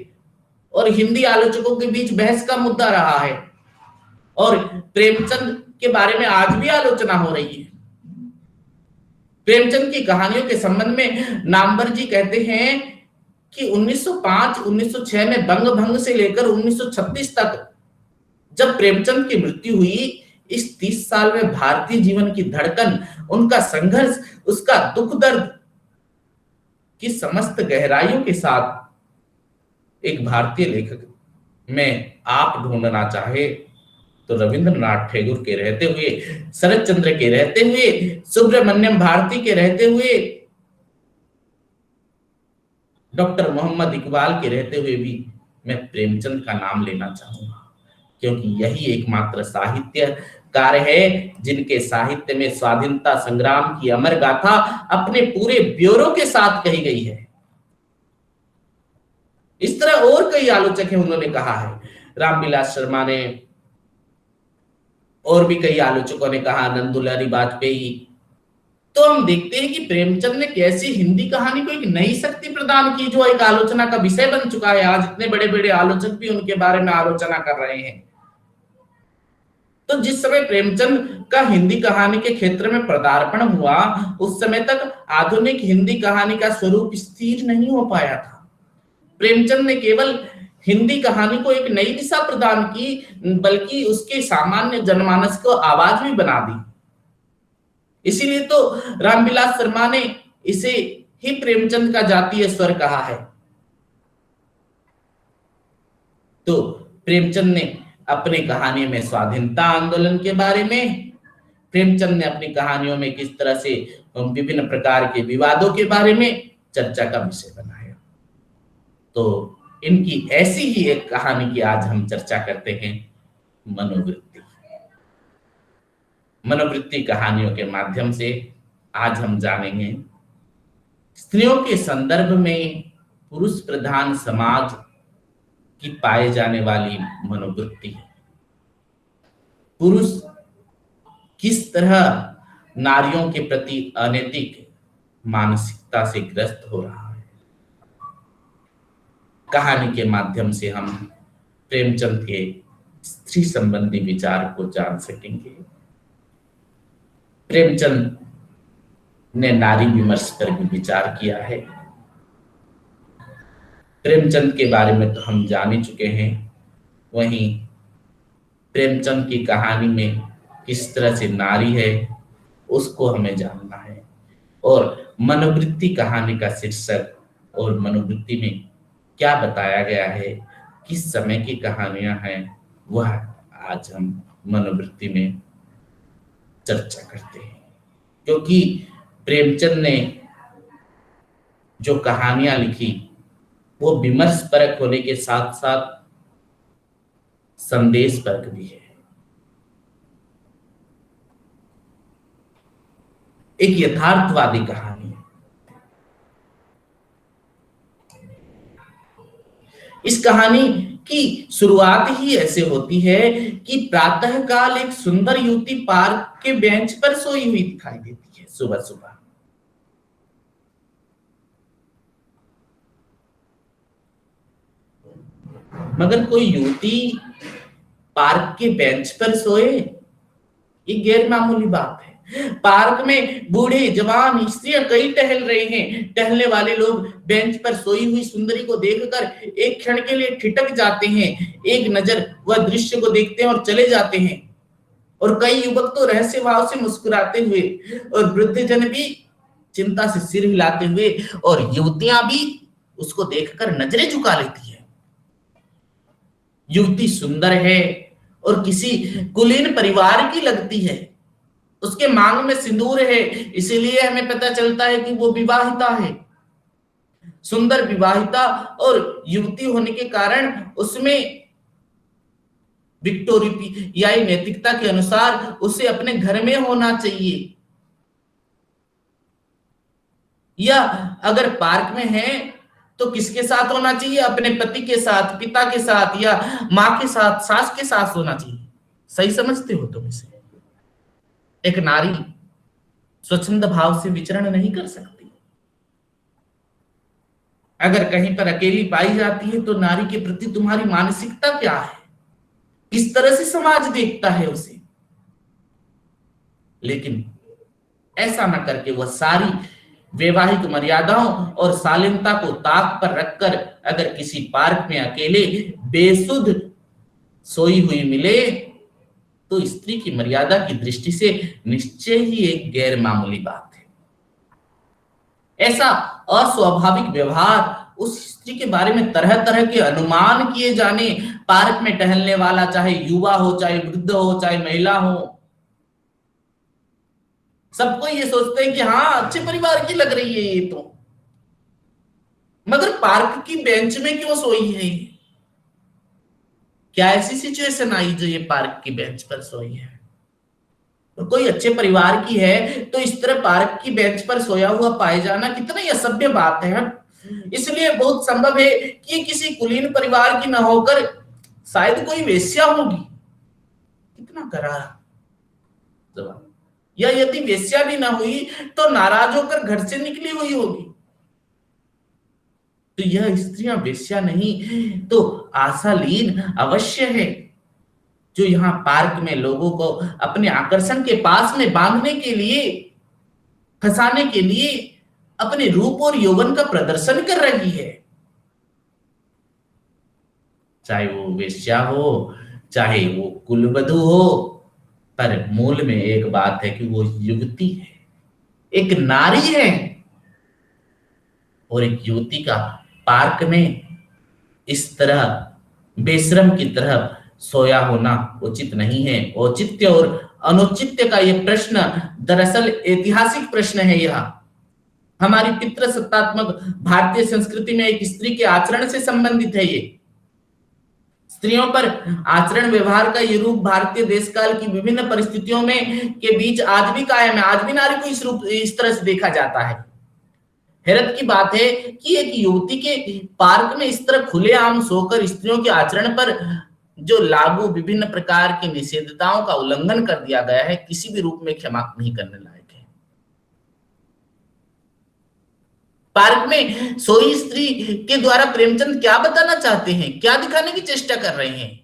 और हिंदी आलोचकों के बीच बहस का मुद्दा रहा है और प्रेमचंद के बारे में आज भी आलोचना हो रही है। प्रेमचंद की कहानियों के संबंध में नामवर जी कहते हैं कि 1905-1906 में बंग भंग से लेकर 1936 तक जब प्रेमचंद की मृत्यु हुई, इस 30 साल में भारतीय जीवन की धड़कन, उनका संघर्ष, उसका दुख दर्द की समस्त गहराइयों के साथ एक भारतीय लेखक में आप ढूंढना चाहे तो रविंद्रनाथ टैगोर के रहते हुए, शरद चंद्र के रहते हुए, सुब्रमण्यम भारती के रहते हुए, डॉक्टर मोहम्मद इकबाल के रहते हुए भी मैं प्रेमचंद का नाम लेना चाहूंगा, क्योंकि यही एकमात्र साहित्यकार है जिनके साहित्य में स्वाधीनता संग्राम की अमर गाथा अपने पूरे ब्यौरों के साथ कही गई है। इस तरह और कई आलोचक हैं, उन्होंने कहा है, रामविलास शर्मा ने और भी कई आलोचकों ने कहा, नंदुलारी वाजपेयी। तो हम देखते हैं कि प्रेमचंद ने कैसी हिंदी कहानी को एक नई शक्ति प्रदान की जो एक आलोचना का विषय बन चुका है। आज इतने बड़े बड़े आलोचक भी उनके बारे में आलोचना कर रहे हैं। तो जिस समय प्रेमचंद का हिंदी कहानी के क्षेत्र में पदार्पण हुआ, उस समय तक आधुनिक हिंदी कहानी का स्वरूप स्थिर नहीं हो पाया था। प्रेमचंद ने केवल हिंदी कहानी को एक नई दिशा प्रदान की, बल्कि उसके सामान्य जनमानस को आवाज भी बना दी। इसीलिए तो रामविलास शर्मा ने इसे ही प्रेमचंद का जातीय स्वर कहा है। तो प्रेमचंद ने अपनी कहानी में स्वाधीनता आंदोलन के बारे में, प्रेमचंद ने अपनी कहानियों में किस तरह से विभिन्न प्रकार के विवादों के बारे में चर्चा का विषय बनाया। तो इनकी ऐसी ही एक कहानी की आज हम चर्चा करते हैं, मनोवृत्ति। मनोवृत्ति कहानियों के माध्यम से आज हम जानेंगे स्त्रियों के संदर्भ में पुरुष प्रधान समाज की पाए जाने वाली मनोवृत्ति। पुरुष किस तरह नारियों के प्रति अनैतिक मानसिकता से ग्रस्त हो रहा है। कहानी के माध्यम से हम प्रेमचंद के स्त्री संबंधी विचार को जान सकेंगे। प्रेमचंद ने नारी विमर्श पर भी विचार किया है। प्रेमचंद के बारे में तो हम जान ही चुके हैं, वहीं प्रेमचंद की कहानी में किस तरह से नारी है उसको हमें जानना है। और मनोवृत्ति कहानी का शीर्षक और मनोवृत्ति में क्या बताया गया है, किस समय की कहानियां हैं, वह आज हम मनोवृत्ति में चर्चा करते हैं। क्योंकि प्रेमचंद ने जो कहानियां लिखी वो विमर्श परक होने के साथ साथ संदेश परक भी है। एक यथार्थवादी कहानी है। इस कहानी की शुरुआत ही ऐसे होती है कि प्रातःकाल एक सुंदर युवती पार्क के बेंच पर सोई हुई दिखाई देती है सुबह सुबह। मगर कोई युवती पार्क के बेंच पर सोए, ये गैर मामूली बात है। पार्क में बूढ़े जवान स्त्रियां कई टहल रहे हैं। टहलने वाले लोग बेंच पर सोई हुई सुंदरी को देखकर एक क्षण के लिए ठिठक जाते हैं, एक नजर वह दृश्य को देखते हैं और चले जाते हैं। और कई युवक तो रहस्य भाव से मुस्कुराते हुए और वृद्धजन भी चिंता से सिर हिलाते हुए और युवतियां भी उसको देखकर नजरें झुका लेती है। युवती सुंदर है और किसी कुलीन परिवार की लगती है। उसके मांग में सिंदूर है, इसीलिए हमें पता चलता है कि वो विवाहिता है। सुंदर विवाहिता और युवती होने के कारण उसमें विक्टोरियाई नैतिकता के अनुसार उसे अपने घर में होना चाहिए, या अगर पार्क में है तो किसके साथ होना चाहिए? अपने पति के साथ, पिता के साथ, या माँ के साथ, सास के साथ होना चाहिए। सही समझते हो तुम इसे? एक नारी स्वच्छंद भाव से विचरण नहीं कर सकती। अगर कहीं पर अकेली पाई जाती है तो नारी के प्रति तुम्हारी मानसिकता क्या है? किस तरह से समाज देखता है उसे? लेकिन ऐसा न करके वह सारी वैवाहिक मर्यादाओं और शालीनता को ताक पर रखकर अगर किसी पार्क में अकेले बेसुध सोई हुई मिले तो स्त्री की मर्यादा की दृष्टि से निश्चय ही एक गैर मामूली बात है। ऐसा अस्वाभाविक व्यवहार, उस स्त्री के बारे में तरह तरह के अनुमान किए जाने, पार्क में टहलने वाला चाहे युवा हो, चाहे वृद्ध हो, चाहे महिला हो, सबको ये सोचते हैं कि हाँ अच्छे परिवार की लग रही है ये तो, मगर पार्क की बेंच में क्यों सोई है? क्या ऐसी सिचुएशन आई जो ये पार्क की बेंच पर सोई है? तो कोई अच्छे परिवार की है तो इस तरह पार्क की बेंच पर सोया हुआ पाए जाना कितना ही असभ्य बात है। इसलिए बहुत संभव है कि ये किसी कुलीन परिवार की न होकर शायद कोई वेश्या होगी। कितना करारा जवाब। या यदि वेश्या भी ना हुई तो नाराज होकर घर से निकली हुई होगी। तो यह स्त्रियां वेश्या नहीं तो आशालीन अवश्य है, जो यहाँ पार्क में लोगों को अपने आकर्षण के पास में बांधने के लिए, फंसाने के लिए अपने रूप और यौवन का प्रदर्शन कर रही है। चाहे वो वेश्या हो, चाहे वो कुलवधू हो, पर मूल में एक बात है कि वो युवती है, एक नारी है। और एक युवती का पार्क में इस तरह बेशरम की तरह सोया होना उचित नहीं है। औचित्य और अनुचित्य का यह प्रश्न दरअसल ऐतिहासिक प्रश्न है। यह हमारी पितृसत्तात्मक भारतीय संस्कृति में एक स्त्री के आचरण से संबंधित है। ये स्त्रियों पर आचरण व्यवहार का ये रूप भारतीय देश काल की विभिन्न परिस्थितियों में के बीच आज भी कायम है। आज भी नारी को इस तरह से देखा जाता है। हैरत की बात है कि एक युवती के पार्क में इस तरह खुलेआम सोकर स्त्रियों के आचरण पर जो लागू विभिन्न प्रकार की निषेधताओं का उल्लंघन कर दिया गया है, किसी भी रूप में क्षमा नहीं करने लायक है। पार्क में सोई स्त्री के द्वारा प्रेमचंद क्या बताना चाहते हैं, क्या दिखाने की चेष्टा कर रहे हैं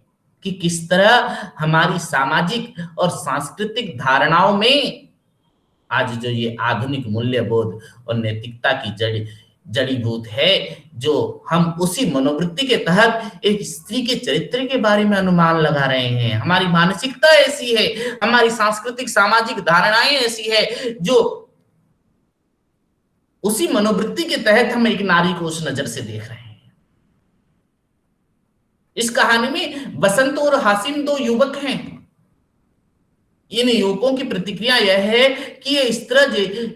कि किस तरह हमारी सामाजिक और सांस्कृतिक धारणाओं में आज जो ये आधुनिक मूल्यबोध और नैतिकता की जड़ीभूत है, जो हम उसी मनोवृत्ति के तहत एक स्त्री के चरित्र के बारे में अनुमान लगा रहे हैं। हमारी मानसिकता ऐसी है, हमारी सांस्कृतिक सामाजिक धारणाएं ऐसी है, जो उसी मनोवृत्ति के तहत हम एक नारी को उस नजर से देख रहे हैं। इस कहानी में बसंत और हासिम दो युवक हैं। इन युवकों की प्रतिक्रिया यह है कि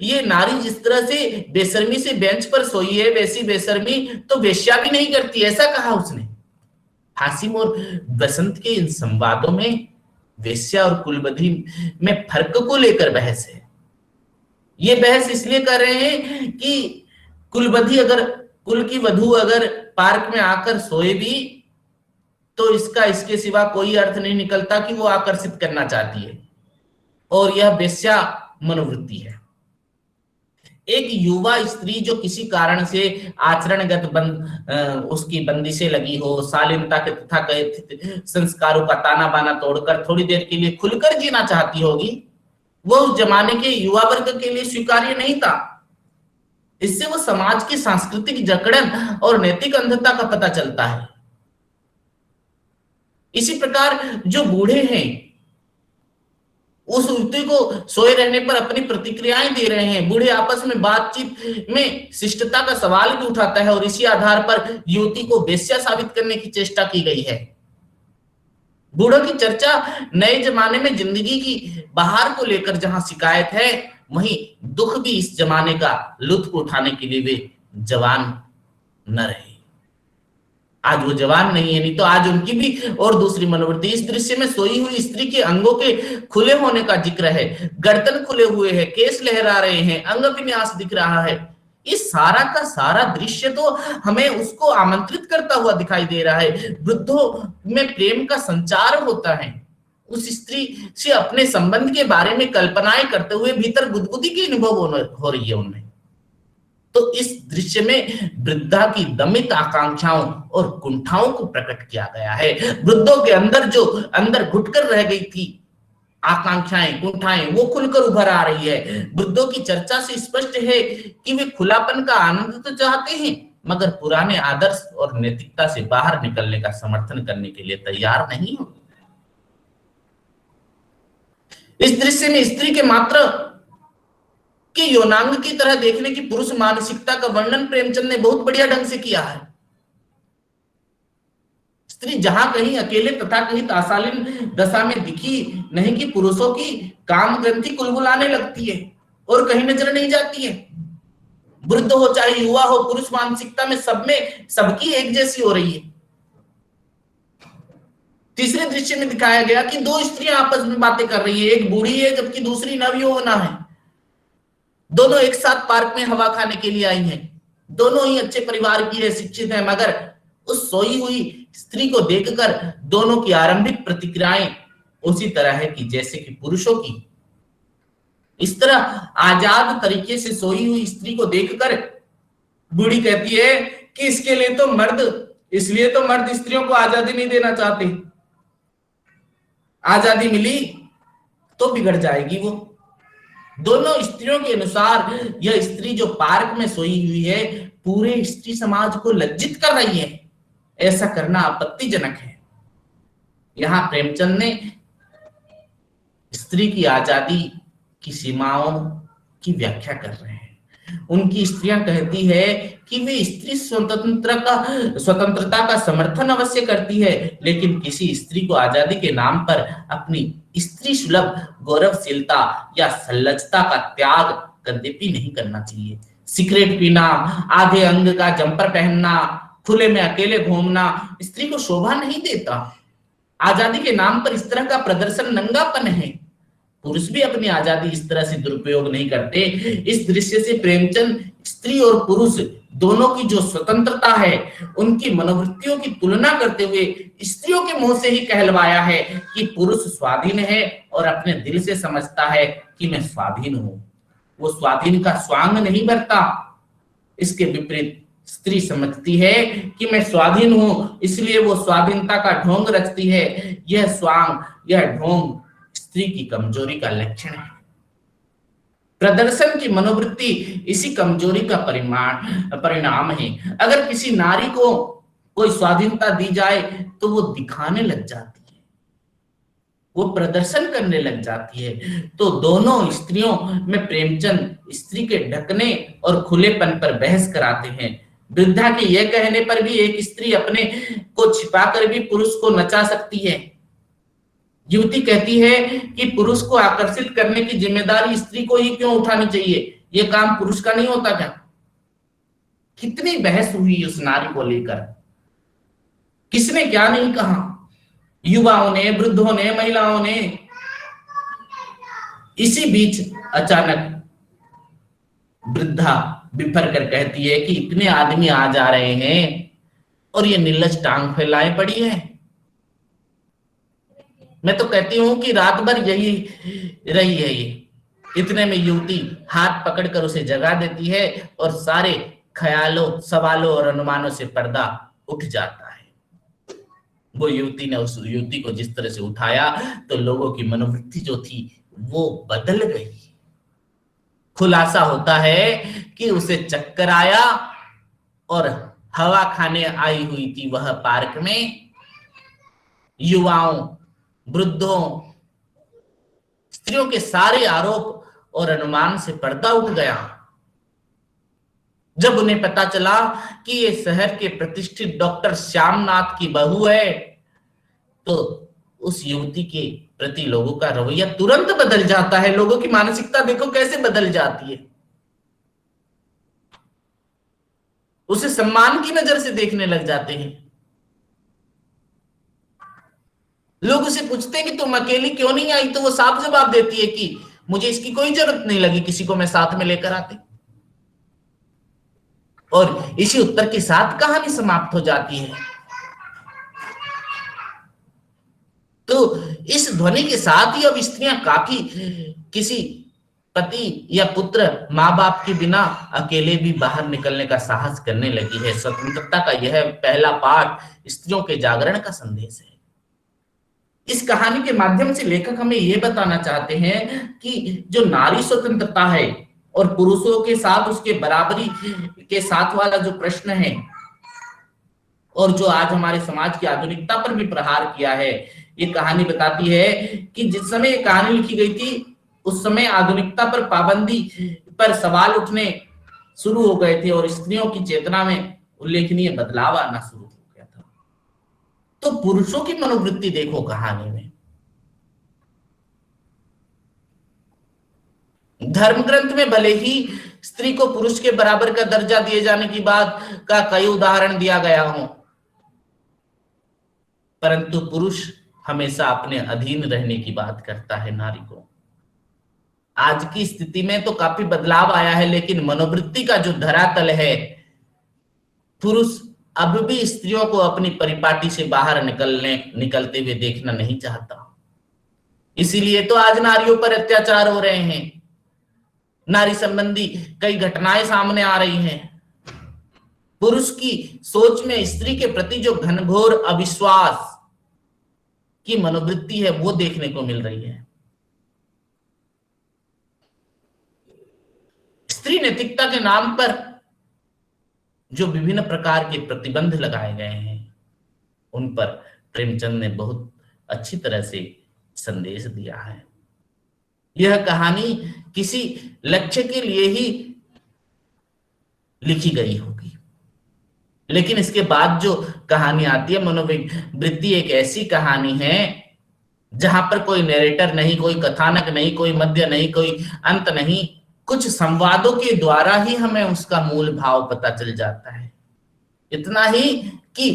ये नारी जिस तरह से बेशर्मी से बेंच पर सोई है, वैसी बेशर्मी तो वेश्या भी नहीं करती, ऐसा कहा उसने। हासिम और बसंत के इन संवादों में वेश्या और कुलवधू में फर्क को लेकर बहस है। ये बहस इसलिए कर रहे हैं कि कुल की वधू अगर पार्क में आकर सोए भी तो इसके सिवा कोई अर्थ नहीं निकलता कि वो आकर्षित करना चाहती है, और यह वेश्या मनोवृत्ति है। एक युवा स्त्री जो किसी कारण से आचरणगत उसकी बंदिशें लगी हो, शालीनता के तथाकथित संस्कारों का ताना बाना तोड़कर थोड़ी देर के लिए खुलकर जीना चाहती होगी, वो उस जमाने के युवा वर्ग के लिए स्वीकार्य नहीं था। इससे वो समाज की सांस्कृतिक जकड़न और नैतिक अंधता का पता चलता है। इसी प्रकार जो बूढ़े हैं उस युवती को सोए रहने पर अपनी प्रतिक्रियाएं दे रहे हैं। बूढ़े आपस में बातचीत में शिष्टता का सवाल भी उठाता है और इसी आधार पर युवती को वेश्या साबित करने की चेष्टा की गई है। बूढ़ों की चर्चा नए जमाने में जिंदगी की बहार को लेकर जहां शिकायत है, वहीं दुख भी इस जमाने का लुत्फ उठाने के लिए वे जवान न रहे। आज वो जवान नहीं है, नहीं तो आज उनकी भी और दूसरी मनोवृत्ति। इस दृश्य में सोई हुई स्त्री के अंगों के खुले होने का जिक्र है। गर्दन खुले हुए है, केस लहरा रहे हैं, अंग विन्यास दिख रहा है। इस सारा का सारा दृश्य तो हमें उसको आमंत्रित करता हुआ दिखाई दे रहा है। वृद्धों में प्रेम का संचार होता है। उस स्त्री से अपने संबंध के बारे में कल्पनाएं करते हुए भीतर गुदगुदी की अनुभव हो रही है उनमें। तो इस दृश्य में वृद्धा की दमित आकांक्षाओं और कुंठाओं को प्रकट किया गया है। वृद्धों के अंदर जो अंदर घुटकर रह गई थी आकांक्षाएं, कुंठाएं, वो खुलकर उभर आ रही है। वृद्धों की चर्चा से स्पष्ट है कि वे खुलापन का आनंद तो चाहते हैं, मगर पुराने आदर्श और नैतिकता से बाहर निकलने का समर्थन करने के लिए तैयार नहीं हो। इस दृश्य में स्त्री के मात्र कि यौनांग की तरह देखने की पुरुष मानसिकता का वर्णन प्रेमचंद ने बहुत बढ़िया ढंग से किया है। स्त्री जहां कहीं अकेले तथा कहीं ताशालीन दशा में दिखी नहीं कि पुरुषों की काम ग्रंथि कुलबुलाने लगती है और कहीं नजर नहीं जाती है। वृद्ध हो चाहे युवा हो, पुरुष मानसिकता में सब में सबकी एक जैसी हो रही है। तीसरे दृश्य में दिखाया गया कि दो स्त्रियां आपस में बातें कर रही है, एक बूढ़ी है जबकि दूसरी नवयौवना है। दोनों एक साथ पार्क में हवा खाने के लिए आई हैं। दोनों ही अच्छे परिवार की है, शिक्षित है, मगर उस सोई हुई स्त्री को देखकर दोनों की आरंभिक प्रतिक्रियाएं उसी तरह है कि जैसे कि पुरुषों की। इस तरह आजाद तरीके से सोई हुई स्त्री को देखकर बूढ़ी कहती है कि इसलिए तो मर्द स्त्रियों को आजादी नहीं देना चाहते। आजादी मिली तो बिगड़ जाएगी वो। दोनों स्त्रियों के अनुसार यह स्त्री जो पार्क में सोई हुई है पूरे स्त्री समाज को लज्जित कर रही है। ऐसा करना आपत्तिजनक है। यहां प्रेमचंद ने स्त्री की आजादी की सीमाओं की व्याख्या कर रहे हैं। उनकी स्त्रियां कहती है कि वे स्त्री स्वतंत्रता का समर्थन अवश्य करती है, लेकिन किसी स्त्री को आजादी के नाम पर अपनी स्त्री सुलभ गौरवशीलता या सल्लजता का त्याग कदापि नहीं करना चाहिए। सिगरेट पीना, आधे अंग का जंपर पहनना, खुले में अकेले घूमना स्त्री को शोभा नहीं देता। आजादी के नाम पर इस तरह का प्रदर्शन नंगापन है। पुरुष भी अपनी आजादी इस तरह से दुरुपयोग नहीं करते। इस दृश्य से प्रेमचंद स्त्री और पुरुष दोनों की जो स्वतंत्रता है उनकी मनोवृत्तियों की तुलना करते हुए स्त्रियों के मुंह से ही कहलवाया है कि पुरुष स्वाधीन है और अपने दिल से समझता है कि मैं स्वाधीन हूं। वो स्वाधीन का स्वांग नहीं भरता। इसके विपरीत स्त्री समझती है कि मैं स्वाधीन हूं, इसलिए वो स्वाधीनता का ढोंग रचती है। यह स्वांग, यह ढोंग स्त्री की कमजोरी का लक्षण है। प्रदर्शन की मनोवृत्ति इसी कमजोरी का परिणाम है। अगर किसी नारी को कोई स्वाधीनता दी जाए तो वो दिखाने लग जाती है, वो प्रदर्शन करने लग जाती है। तो दोनों स्त्रियों में प्रेमचंद स्त्री के ढकने और खुलेपन पर बहस कराते हैं। वृद्धा के यह कहने पर भी एक स्त्री अपने को छिपाकर भी पुरुष को नचा सकती है। युवती कहती है कि पुरुष को आकर्षित करने की जिम्मेदारी स्त्री को ही क्यों उठानी चाहिए, यह काम पुरुष का नहीं होता क्या? कितनी बहस हुई उस नारी को लेकर, किसने क्या नहीं कहा, युवाओं ने, वृद्धों ने, महिलाओं ने। इसी बीच अचानक वृद्धा बिफर कर कहती है कि इतने आदमी आ जा रहे हैं और ये निर्लज टांग फैलाए पड़ी है। मैं तो कहती हूं कि रात भर यही रही है ये। इतने में युवती हाथ पकड़कर उसे जगा देती है और सारे ख्यालों, सवालों और अनुमानों से पर्दा उठ जाता है। वो युवती ने उस युवती को जिस तरह से उठाया तो लोगों की मनोवृत्ति जो थी वो बदल गई। खुलासा होता है कि उसे चक्कर आया और हवा खाने आई हुई थी वह पार्क में। युवाओं, वृद्धों, स्त्रियों के सारे आरोप और अनुमान से पर्दा उठ गया। जब उन्हें पता चला कि ये शहर के प्रतिष्ठित डॉक्टर श्यामनाथ की बहू है तो उस युवती के प्रति लोगों का रवैया तुरंत बदल जाता है। लोगों की मानसिकता देखो कैसे बदल जाती है। उसे सम्मान की नजर से देखने लग जाते हैं। लोग उसे पूछते हैं कि तुम अकेली क्यों नहीं आई, तो वो साफ जवाब देती है कि मुझे इसकी कोई जरूरत नहीं लगी, किसी को मैं साथ में लेकर आती। और इसी उत्तर के साथ कहानी समाप्त हो जाती है। तो इस ध्वनि के साथ ही अब स्त्रियां काफी किसी पति या पुत्र माँ बाप के बिना अकेले भी बाहर निकलने का साहस करने लगी है। स्वतंत्रता का यह पहला पाठ स्त्रियों के जागरण का संदेश है। इस कहानी के माध्यम से लेखक हमें यह बताना चाहते हैं कि जो नारी स्वतंत्रता है और पुरुषों के साथ उसके बराबरी के साथ वाला जो प्रश्न है, और जो आज हमारे समाज की आधुनिकता पर भी प्रहार किया है, ये कहानी बताती है कि जिस समय ये कहानी लिखी गई थी उस समय आधुनिकता पर पाबंदी पर सवाल उठने शुरू हो गए थे और स्त्रियों की चेतना में उल्लेखनीय बदलाव आना शुरू हो गया था। तो पुरुषों की मनोवृत्ति देखो कहानी में। धर्म ग्रंथ में भले ही स्त्री को पुरुष के बराबर का दर्जा दिए जाने की बात का कई उदाहरण दिया गया हो, परंतु पुरुष हमेशा अपने अधीन रहने की बात करता है नारी को। आज की स्थिति में तो काफी बदलाव आया है, लेकिन मनोवृत्ति का जो धरातल है, पुरुष अब भी स्त्रियों को अपनी परिपाटी से बाहर निकलते हुए देखना नहीं चाहता। इसीलिए तो आज नारियों पर अत्याचार हो रहे हैं, नारी संबंधी कई घटनाएं सामने आ रही हैं। पुरुष की सोच में स्त्री के प्रति जो घनघोर अविश्वास की मनोवृत्ति है वो देखने को मिल रही है। स्त्री नैतिकता के नाम पर जो विभिन्न प्रकार के प्रतिबंध लगाए गए हैं उन पर प्रेमचंद ने बहुत अच्छी तरह से संदेश दिया है। यह कहानी किसी लक्ष्य के लिए ही लिखी गई होगी, लेकिन इसके बाद जो कहानी आती है मनोवृत्ति एक ऐसी कहानी है जहां पर कोई नरेटर नहीं, कोई कथानक नहीं, कोई मध्य नहीं, कोई अंत नहीं, कुछ संवादों के द्वारा ही हमें उसका मूल भाव पता चल जाता है। इतना ही कि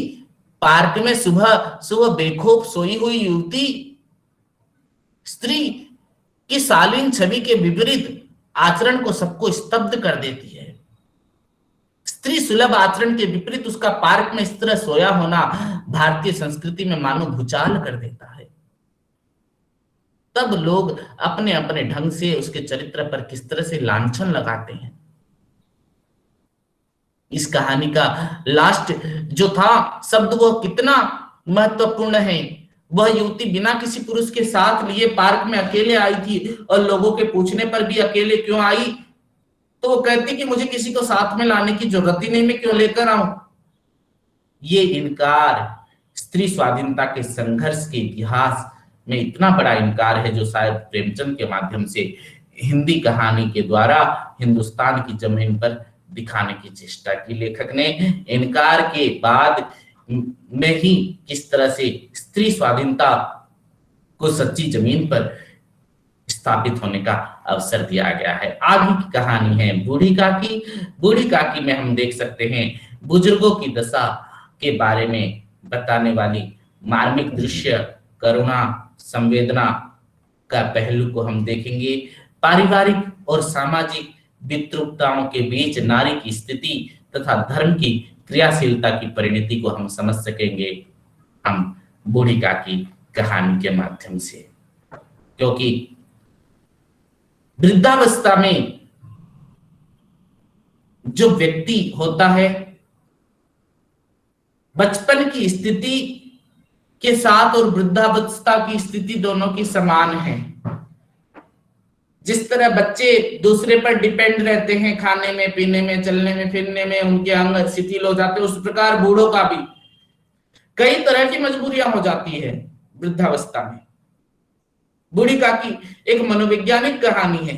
पार्क में सुबह सुबह बेखौफ सोई हुई युवती स्त्री की शालीन छवि के विपरीत आचरण को सबको स्तब्ध कर देती है। स्त्री सुलभ आचरण के विपरीत उसका पार्क में इस तरह सोया होना भारतीय संस्कृति में मानो भूचाल कर देता है। तब लोग अपने अपने ढंग से उसके चरित्र पर किस तरह से लांछन लगाते हैं। इस कहानी का लास्ट जो था शब्द वो कितना महत्वपूर्ण है। वह युवती बिना किसी पुरुष के साथ लिए पार्क में अकेले आई थी और लोगों के पूछने पर भी अकेले क्यों आई, तो वो कहती कि मुझे किसी को साथ में लाने की जरूरत ही नहीं, मैं क्यों लेकर आऊं। ये इनकार स्त्री स्वाधीनता के संघर्ष के इतिहास में इतना बड़ा इनकार है जो शायद प्रेमचंद के माध्यम से हिंदी कहानी के द्वारा हिंदुस्तान की जमीन पर दिखाने की चेष्टा की। लेखक ने इनकार के बाद में ही किस तरह से स्त्री स्वाधीनता को सच्ची जमीन पर स्थापित होने का अवसर दिया गया है। आगे की कहानी है बूढ़ी काकी। बूढ़ी काकी में हम देख सकते हैं बुजुर्गों की दशा के बारे में बताने वाली मार्मिक दृश्य, करुणा, संवेदना का पहलू को हम देखेंगे। पारिवारिक और सामाजिक विद्रुपताओं के बीच नारी की स्थिति तथा धर्म की क्रियाशीलता की परिणति को हम समझ सकेंगे हम बूढ़ी काकी कहानी के माध्यम से, क्योंकि वृद्धावस्था में जो व्यक्ति होता है बचपन की स्थिति के साथ और वृद्धावस्था की स्थिति दोनों की समान है। जिस तरह बच्चे दूसरे पर डिपेंड रहते हैं खाने में, पीने में, चलने में, फिरने में, उनके अंग शिथिल हो जाते हैं, उस प्रकार बूढ़ों का भी कई तरह की मजबूरियां हो जाती है वृद्धावस्था में। बूढ़ी काकी एक मनोवैज्ञानिक कहानी है।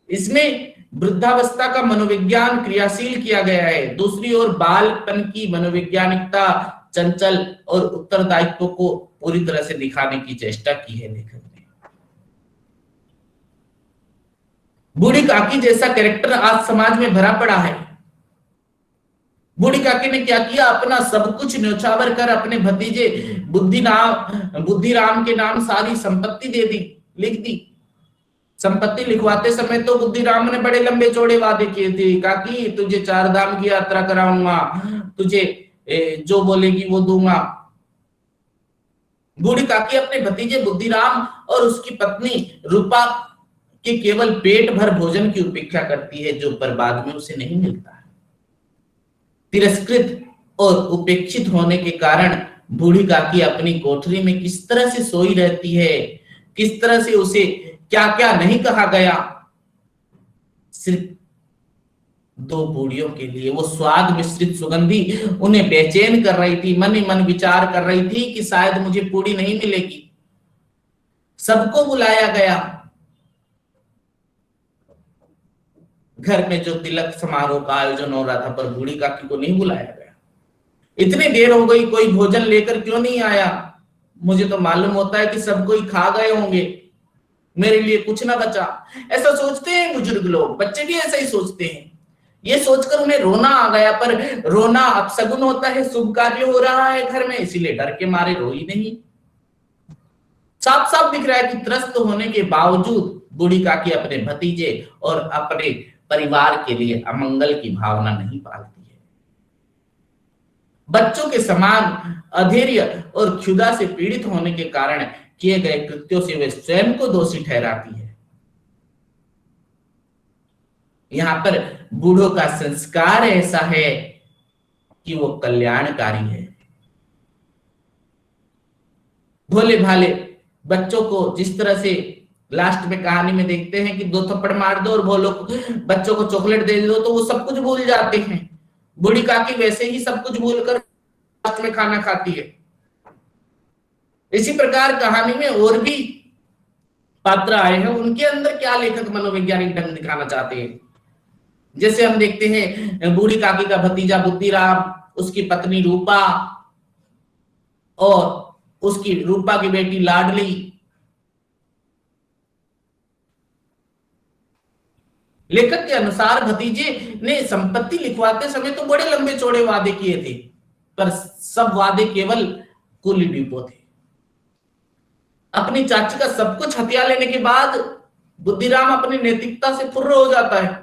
इसमें वृद्धावस्था का मनोविज्ञान क्रियाशील किया गया है। दूसरी ओर बालपन की मनोवैज्ञानिकता चंचल और उत्तरदायित्व को पूरी तरह से दिखाने की चेष्टा की है लेखक ने। बूढ़ी काकी जैसा कैरेक्टर आज समाज में भरा पड़ा है। बूढ़ी काकी ने क्या किया, अपना सब कुछ न्योछावर कर अपने भतीजे बुद्धिराम के नाम सारी संपत्ति दे दी, लिख दी। संपत्ति लिखवाते समय तो बुद्धिराम ने बड़े लंबे चौड़े वादे किए थे, काकी तुझे 4 धाम की यात्रा कराऊंगा, तुझे जो बोलेगी वो दूंगा। बूढ़ी काकी अपने भतीजे बुद्धिराम और उसकी पत्नी रूपा के केवल पेट भर भोजन की उपेक्षा करती है, जो पर बाद में उसे नहीं मिलता है। तिरस्कृत और उपेक्षित होने के कारण बूढ़ी काकी अपनी कोठरी में किस तरह से सोई रहती है, किस तरह से उसे क्या क्या नहीं कहा गया, सिर्फ 2 बूढ़ियों के लिए। वो स्वाद मिश्रित सुगंधी उन्हें बेचैन कर रही थी, मन ही मन विचार कर रही थी कि शायद मुझे पूरी नहीं मिलेगी। सबको बुलाया गया, घर में जो तिलक समारोह का आयोजन हो रहा था, पर बूढ़ी काकी को नहीं बुलाया गया। इतनी देर हो गई, कोई भोजन लेकर क्यों नहीं आया? मुझे तो मालूम होता है कि सब कोई खा गए होंगे, मेरे लिए कुछ ना बचा। ऐसा सोचते हैं बुजुर्ग लोग, बच्चे भी ऐसा ही सोचते हैं। ये सोचकर उन्हें रोना आ गया, पर रोना अपशगुन होता है, शुभ कार्य हो रहा है घर में, इसीलिए डर के मारे रोई नहीं। साफ साफ दिख रहा है कि त्रस्त होने के बावजूद बूढ़ी काकी अपने भतीजे और अपने परिवार के लिए अमंगल की भावना नहीं पालती है। बच्चों के समान अधैर्य और क्षुधा से पीड़ित होने के कारण किए गए कृत्यों से वे स्वयं को दोषी ठहराती है। यहां पर बूढ़ों का संस्कार ऐसा है कि वो कल्याणकारी है। भोले भाले बच्चों को जिस तरह से लास्ट में कहानी में देखते हैं कि 2 थप्पड़ मार दो और बोलो बच्चों को चॉकलेट दे दो तो वो सब कुछ भूल जाते हैं, बूढ़ी काकी वैसे ही सब कुछ भूलकर लास्ट में खाना खाती है। इसी प्रकार कहानी में और भी पात्र आए हैं, उनके अंदर क्या लेखक मनोवैज्ञानिक ढंग दिखाना चाहते हैं। जैसे हम देखते हैं बूढ़ी काकी का भतीजा बुद्धिराम, उसकी पत्नी रूपा और उसकी रूपा की बेटी लाडली। लेखक के अनुसार भतीजे ने संपत्ति लिखवाते समय तो बड़े लंबे चौड़े वादे किए थे, पर सब वादे केवल कुल डिपो थे। अपनी चाची का सब कुछ हथिया लेने के बाद बुद्धिराम अपनी नैतिकता से फुर्र हो जाता है।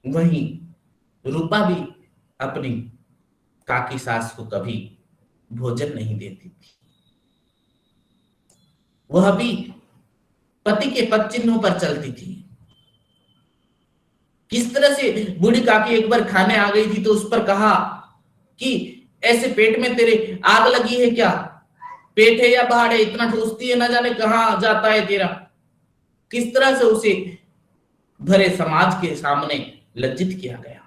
वहीं रूपा भी अपनी काकी सास को कभी भोजन नहीं देती थी। वह भी पति के पद चिन्हों पर चलती थी। किस तरह से बूढ़ी काकी एक बार खाने आ गई थी तो उस पर कहा कि ऐसे पेट में तेरे आग लगी है क्या, पेट है या बाहर है, इतना ठूसती है, ना जाने कहां जाता है तेरा। किस तरह से उसे भरे समाज के सामने लज्जित किया गया।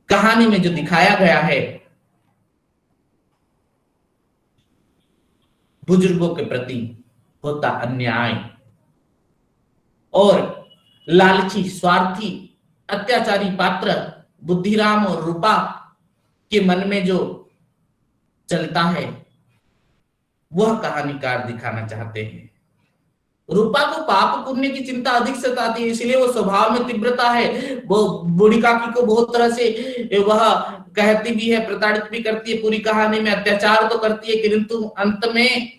कहानी में जो दिखाया गया है बुजुर्गों के प्रति होता अन्याय और लालची स्वार्थी अत्याचारी पात्र बुद्धिराम और रूपा के मन में जो चलता है वह कहानीकार दिखाना चाहते हैं। रूपा को पाप पुण्य की चिंता अधिक सताती है, इसलिए वो स्वभाव में तीव्रता है। वो बूढ़ी काकी को बहुत तरह से वह कहती भी है, प्रताड़ित भी करती है, पूरी कहानी में अत्याचार तो करती है, किंतु अंत में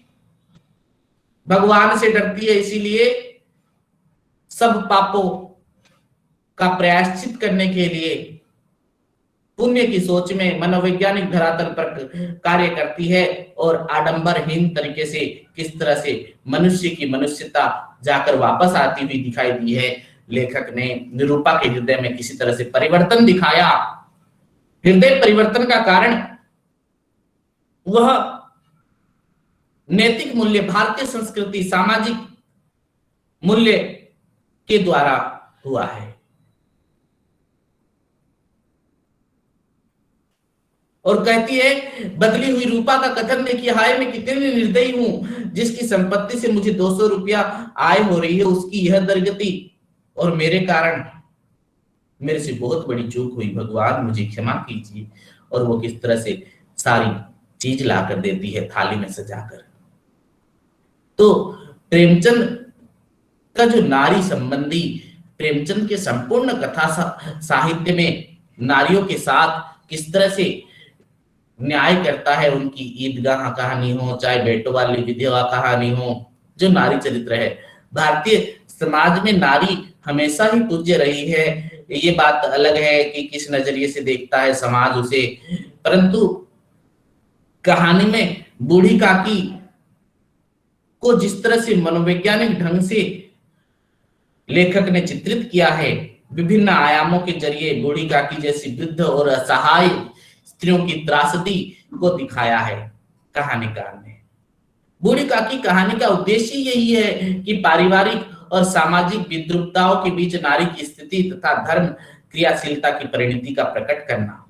भगवान से डरती है। इसीलिए सब पापों का प्रायश्चित करने के लिए पुण्य की सोच में मनोवैज्ञानिक धरातल पर कार्य करती है और आडंबरहीन तरीके से किस तरह से मनुष्य की मनुष्यता जाकर वापस आती हुई दिखाई दी है। लेखक ने निरूपा के हृदय में किसी तरह से परिवर्तन दिखाया। हृदय परिवर्तन का कारण वह नैतिक मूल्य, भारतीय संस्कृति, सामाजिक मूल्य के द्वारा हुआ है। और कहती है बदली हुई रूपा का कथन देखिए, हाय मैं कितनी निर्दयी हूं, जिसकी संपत्ति से मुझे 200 रुपया आय हो रही है उसकी यह दुर्गति, और मेरे कारण मेरे से बहुत बड़ी चूक हुई, भगवान मुझे क्षमा कीजिए। और वो किस तरह से सारी चीज ला कर देती है थाली में सजाकर। तो प्रेमचंद का जो नारी संबंधी, प्रेमचंद के संपूर्ण कथा साहित्य में नारियों के साथ किस तरह से न्याय करता है, उनकी ईदगाह कहानी हो, चाहे बेटों वाली विधवा कहानी हो, जो नारी चरित्र है। भारतीय समाज में नारी हमेशा ही पूज्य रही है। ये बात अलग है कि किस नजरिए से देखता है समाज उसे, परंतु कहानी में बूढ़ी काकी को जिस तरह से मनोवैज्ञानिक ढंग से लेखक ने चित्रित किया है, विभिन्न आयामों के जरिए बूढ़ी काकी जैसी वृद्ध और असहाय स्त्रियों की त्रासदी को दिखाया है कहानीकार ने। बूढ़ी काकी कहानी का उद्देश्य यही है कि पारिवारिक और सामाजिक विद्रुपताओं के बीच नारी की स्थिति तथा धर्म क्रियाशीलता की परिणति का प्रकट करना।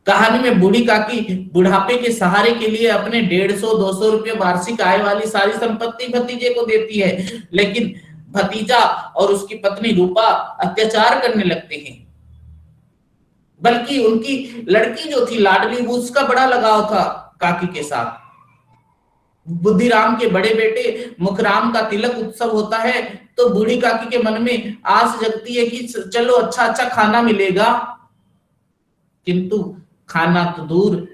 कहानी में बूढ़ी काकी बुढ़ापे के सहारे के लिए अपने 150-200 रुपये वार्षिक आय वाली सारी संपत्ति भतीजे को देती है, लेकिन भतीजा और उसकी पत्नी रूपा अत्याचार करने लगते हैं। बल्कि उनकी लड़की जो थी लाडली, उसका बड़ा लगाव था काकी के साथ। बुद्धिराम के बड़े बेटे मुखराम का तिलक उत्सव होता है तो बूढ़ी काकी के मन में आस जगती है कि चलो अच्छा अच्छा खाना मिलेगा, किंतु खाना तो दूर,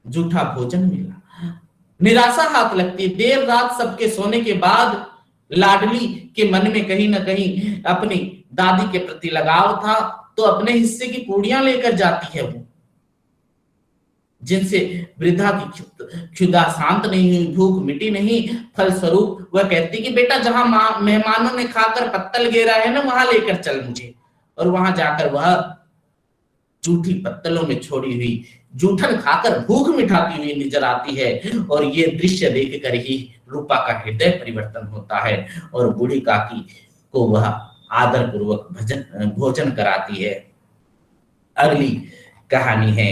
जूठा भोजन मिला। निराशा हाथ लगती है। देर रात सबके सोने के बाद लाडली के मन में कहीं ना कहीं अपनी दादी के प्रति लगाव था, तो अपने हिस्से की पूड़ियां लेकर जाती है वो, जिनसे वृद्धा की क्षुधा शांत नहीं हुई, भूख मिटी नहीं। फलस्वरूप वह कहती कि बेटा जहां मेहमानों ने खाकर पत्तल घेरा है ना, वहां लेकर चल मुझे। और वहां जाकर वह जूठी पत्तलों में छोड़ी हुई जूठन खाकर भूख मिटाती हुई नजर आती है। और ये दृश्य देखकर ही रूपा का हृदय परिवर्तन होता है और बूढ़ी काकी को वह आदर पूर्वक भोजन कराती है। अगली कहानी है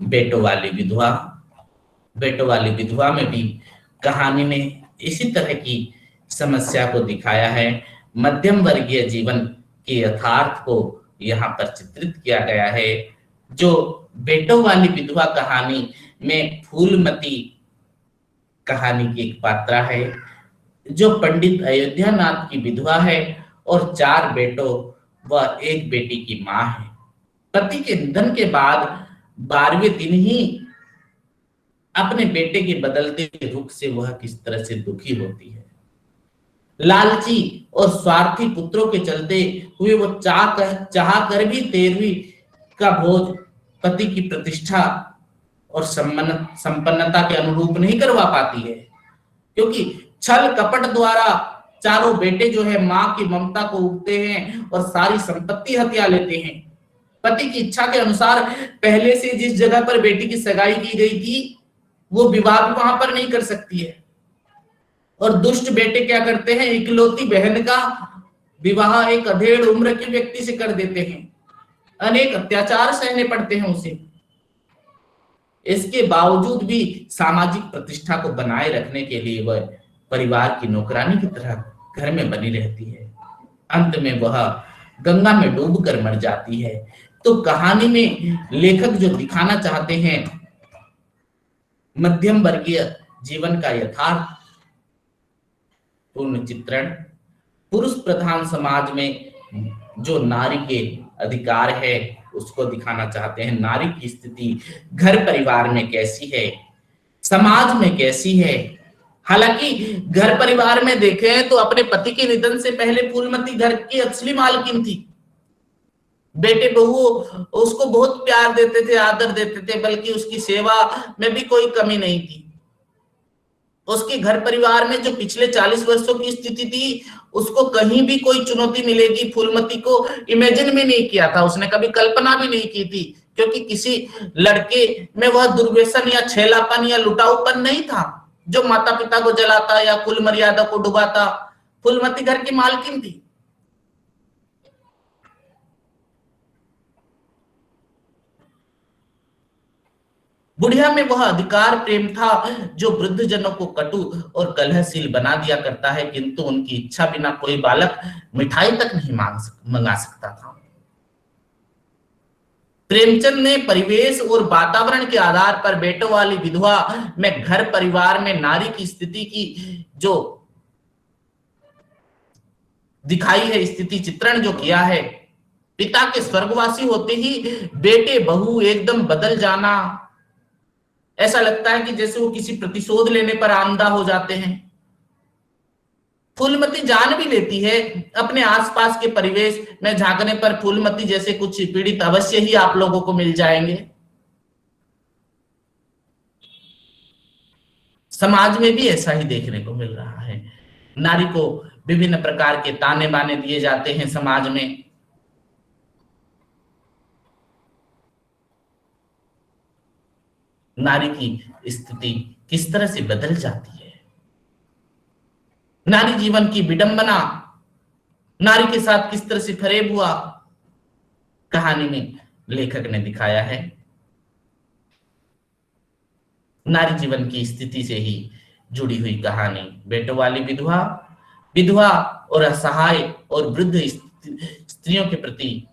बेटों वाली विधवा। बेटों वाली विधवा में भी कहानी ने इसी तरह की समस्या को दिखाया है। मध्यम वर्गीय जीवन के यथार्थ को यहाँ पर चित्रित किया गया है। जो बेटों वाली विधवा कहानी में फूलमती कहानी की एक पात्रा है, जो पंडित अयोध्यानाथ की विधवा है और 4 बेटों व 1 बेटी की मां है। पति के निधन के बाद 12वें दिन ही अपने बेटे के बदलते रुख से वह किस तरह से दुखी होती है। लालची और स्वार्थी पुत्रों के चलते हुए वो चाह कर भी 13वीं का भोज पति की प्रतिष्ठा और संपन्नता के अनुरूप नहीं करवा पाती है, क्योंकि छल कपट द्वारा चारों बेटे जो है मां की ममता को उगते हैं और सारी संपत्ति हथिया लेते हैं। पति की इच्छा के अनुसार पहले से जिस जगह पर बेटी की सगाई की गई थी, वो विवाह भी वहां पर नहीं कर सकती है। और दुष्ट बेटे क्या करते हैं, इकलौती बहन का विवाह एक अधेड़ उम्र के व्यक्ति से कर देते हैं। अनेक अत्याचार सहने पड़ते हैं उसे। इसके बावजूद भी सामाजिक प्रतिष्ठा को बनाए रखने के लिए वह परिवार की नौकरानी की तरह घर में बनी रहती है। अंत में वह गंगा में डूबकर मर जाती है। तो कहानी में लेखक जो दिखाना चाहते हैं मध्यम वर्गीय जीवन का यथार्थ पूर्ण चित्रण, पुरुष प्रधान समाज में जो नारी के अधिकार है उसको दिखाना चाहते हैं। नारी की स्थिति घर परिवार में कैसी है, समाज में कैसी है। हालांकि घर परिवार में देखें तो अपने पति के निधन से पहले फूलमती घर की असली मालकिन थी। बेटे बहू उसको बहुत प्यार देते थे, आदर देते थे, बल्कि उसकी सेवा में भी कोई कमी नहीं थी। उसके घर परिवार में जो पिछले 40 वर्षों की स्थिति थी, उसको कहीं भी कोई चुनौती मिलेगी फूलमती को इमेजिन भी नहीं किया था। उसने कभी कल्पना भी नहीं की थी, क्योंकि किसी लड़के में वह दुर्व्यसन या छेलापन या लुटाऊपन नहीं था जो माता पिता को जलाता या कुल मर्यादा को डुबाता। फूलमती घर की मालकिन थी। बुढ़िया में वह अधिकार प्रेम था जो वृद्ध जनों को कटु और कलहशील बना दिया करता है, किंतु उनकी इच्छा बिना कोई बालक मिठाई तक नहीं मंगा सकता था। प्रेमचंद ने परिवेश और वातावरण के आधार पर बेटों वाली विधवा में घर परिवार में नारी की स्थिति की जो दिखाई है, स्थिति चित्रण जो किया है, पिता के स्वर्गवासी होते ही बेटे बहू एकदम बदल जाना, ऐसा लगता है कि जैसे वो किसी प्रतिशोध लेने पर आमदा हो जाते हैं। फूलमती जान भी लेती है अपने आसपास के परिवेश में झांकने पर फूलमती जैसे कुछ पीड़ित अवश्य ही आप लोगों को मिल जाएंगे। समाज में भी ऐसा ही देखने को मिल रहा है। नारी को विभिन्न प्रकार के ताने बाने दिए जाते हैं समाज में। नारी की स्थिति किस तरह से बदल जाती है, नारी जीवन की विडंबना नारी के साथ किस तरह से फरेब हुआ, कहानी में लेखक ने दिखाया है। नारी जीवन की स्थिति से ही जुड़ी हुई कहानी बेटों वाली विधवा, विधवा और असहाय और वृद्ध स्त्रियों के प्रति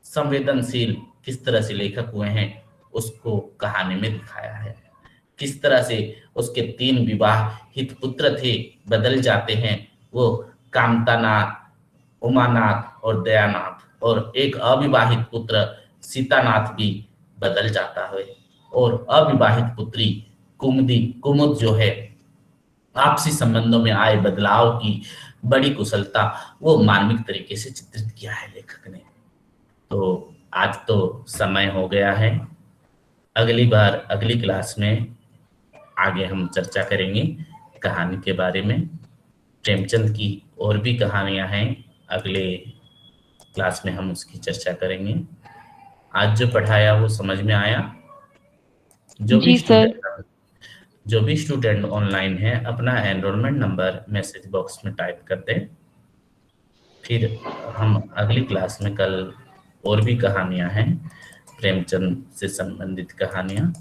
संवेदनशील किस तरह से लेखक हुए हैं, उसको कहानी में दिखाया है। किस तरह से उसके 3 विवाहित पुत्र थे, बदल जाते हैं। वो कामतानाथ, उमानाथ और दयानाथ, और एक अविवाहित पुत्र सीतानाथ भी बदल जाता है। और अविवाहित पुत्री कुमुद जो है, आपसी संबंधों में आए बदलाव की बड़ी कुशलता वो मार्मिक तरीके से चित्रित किया है लेखक ने। तो आज तो समय हो गया है, अगली बार अगली क्लास में आगे हम चर्चा करेंगे कहानी के बारे में। प्रेमचंद की और भी कहानियां हैं, अगले क्लास में हम उसकी चर्चा करेंगे। आज जो पढ़ाया वो समझ में आया? जो भी स्टूडेंट ऑनलाइन है अपना एनरोलमेंट नंबर मैसेज बॉक्स में टाइप कर दें। फिर हम अगली क्लास में कल और भी कहानियां हैं प्रेमचंद से संबंधित कहानियां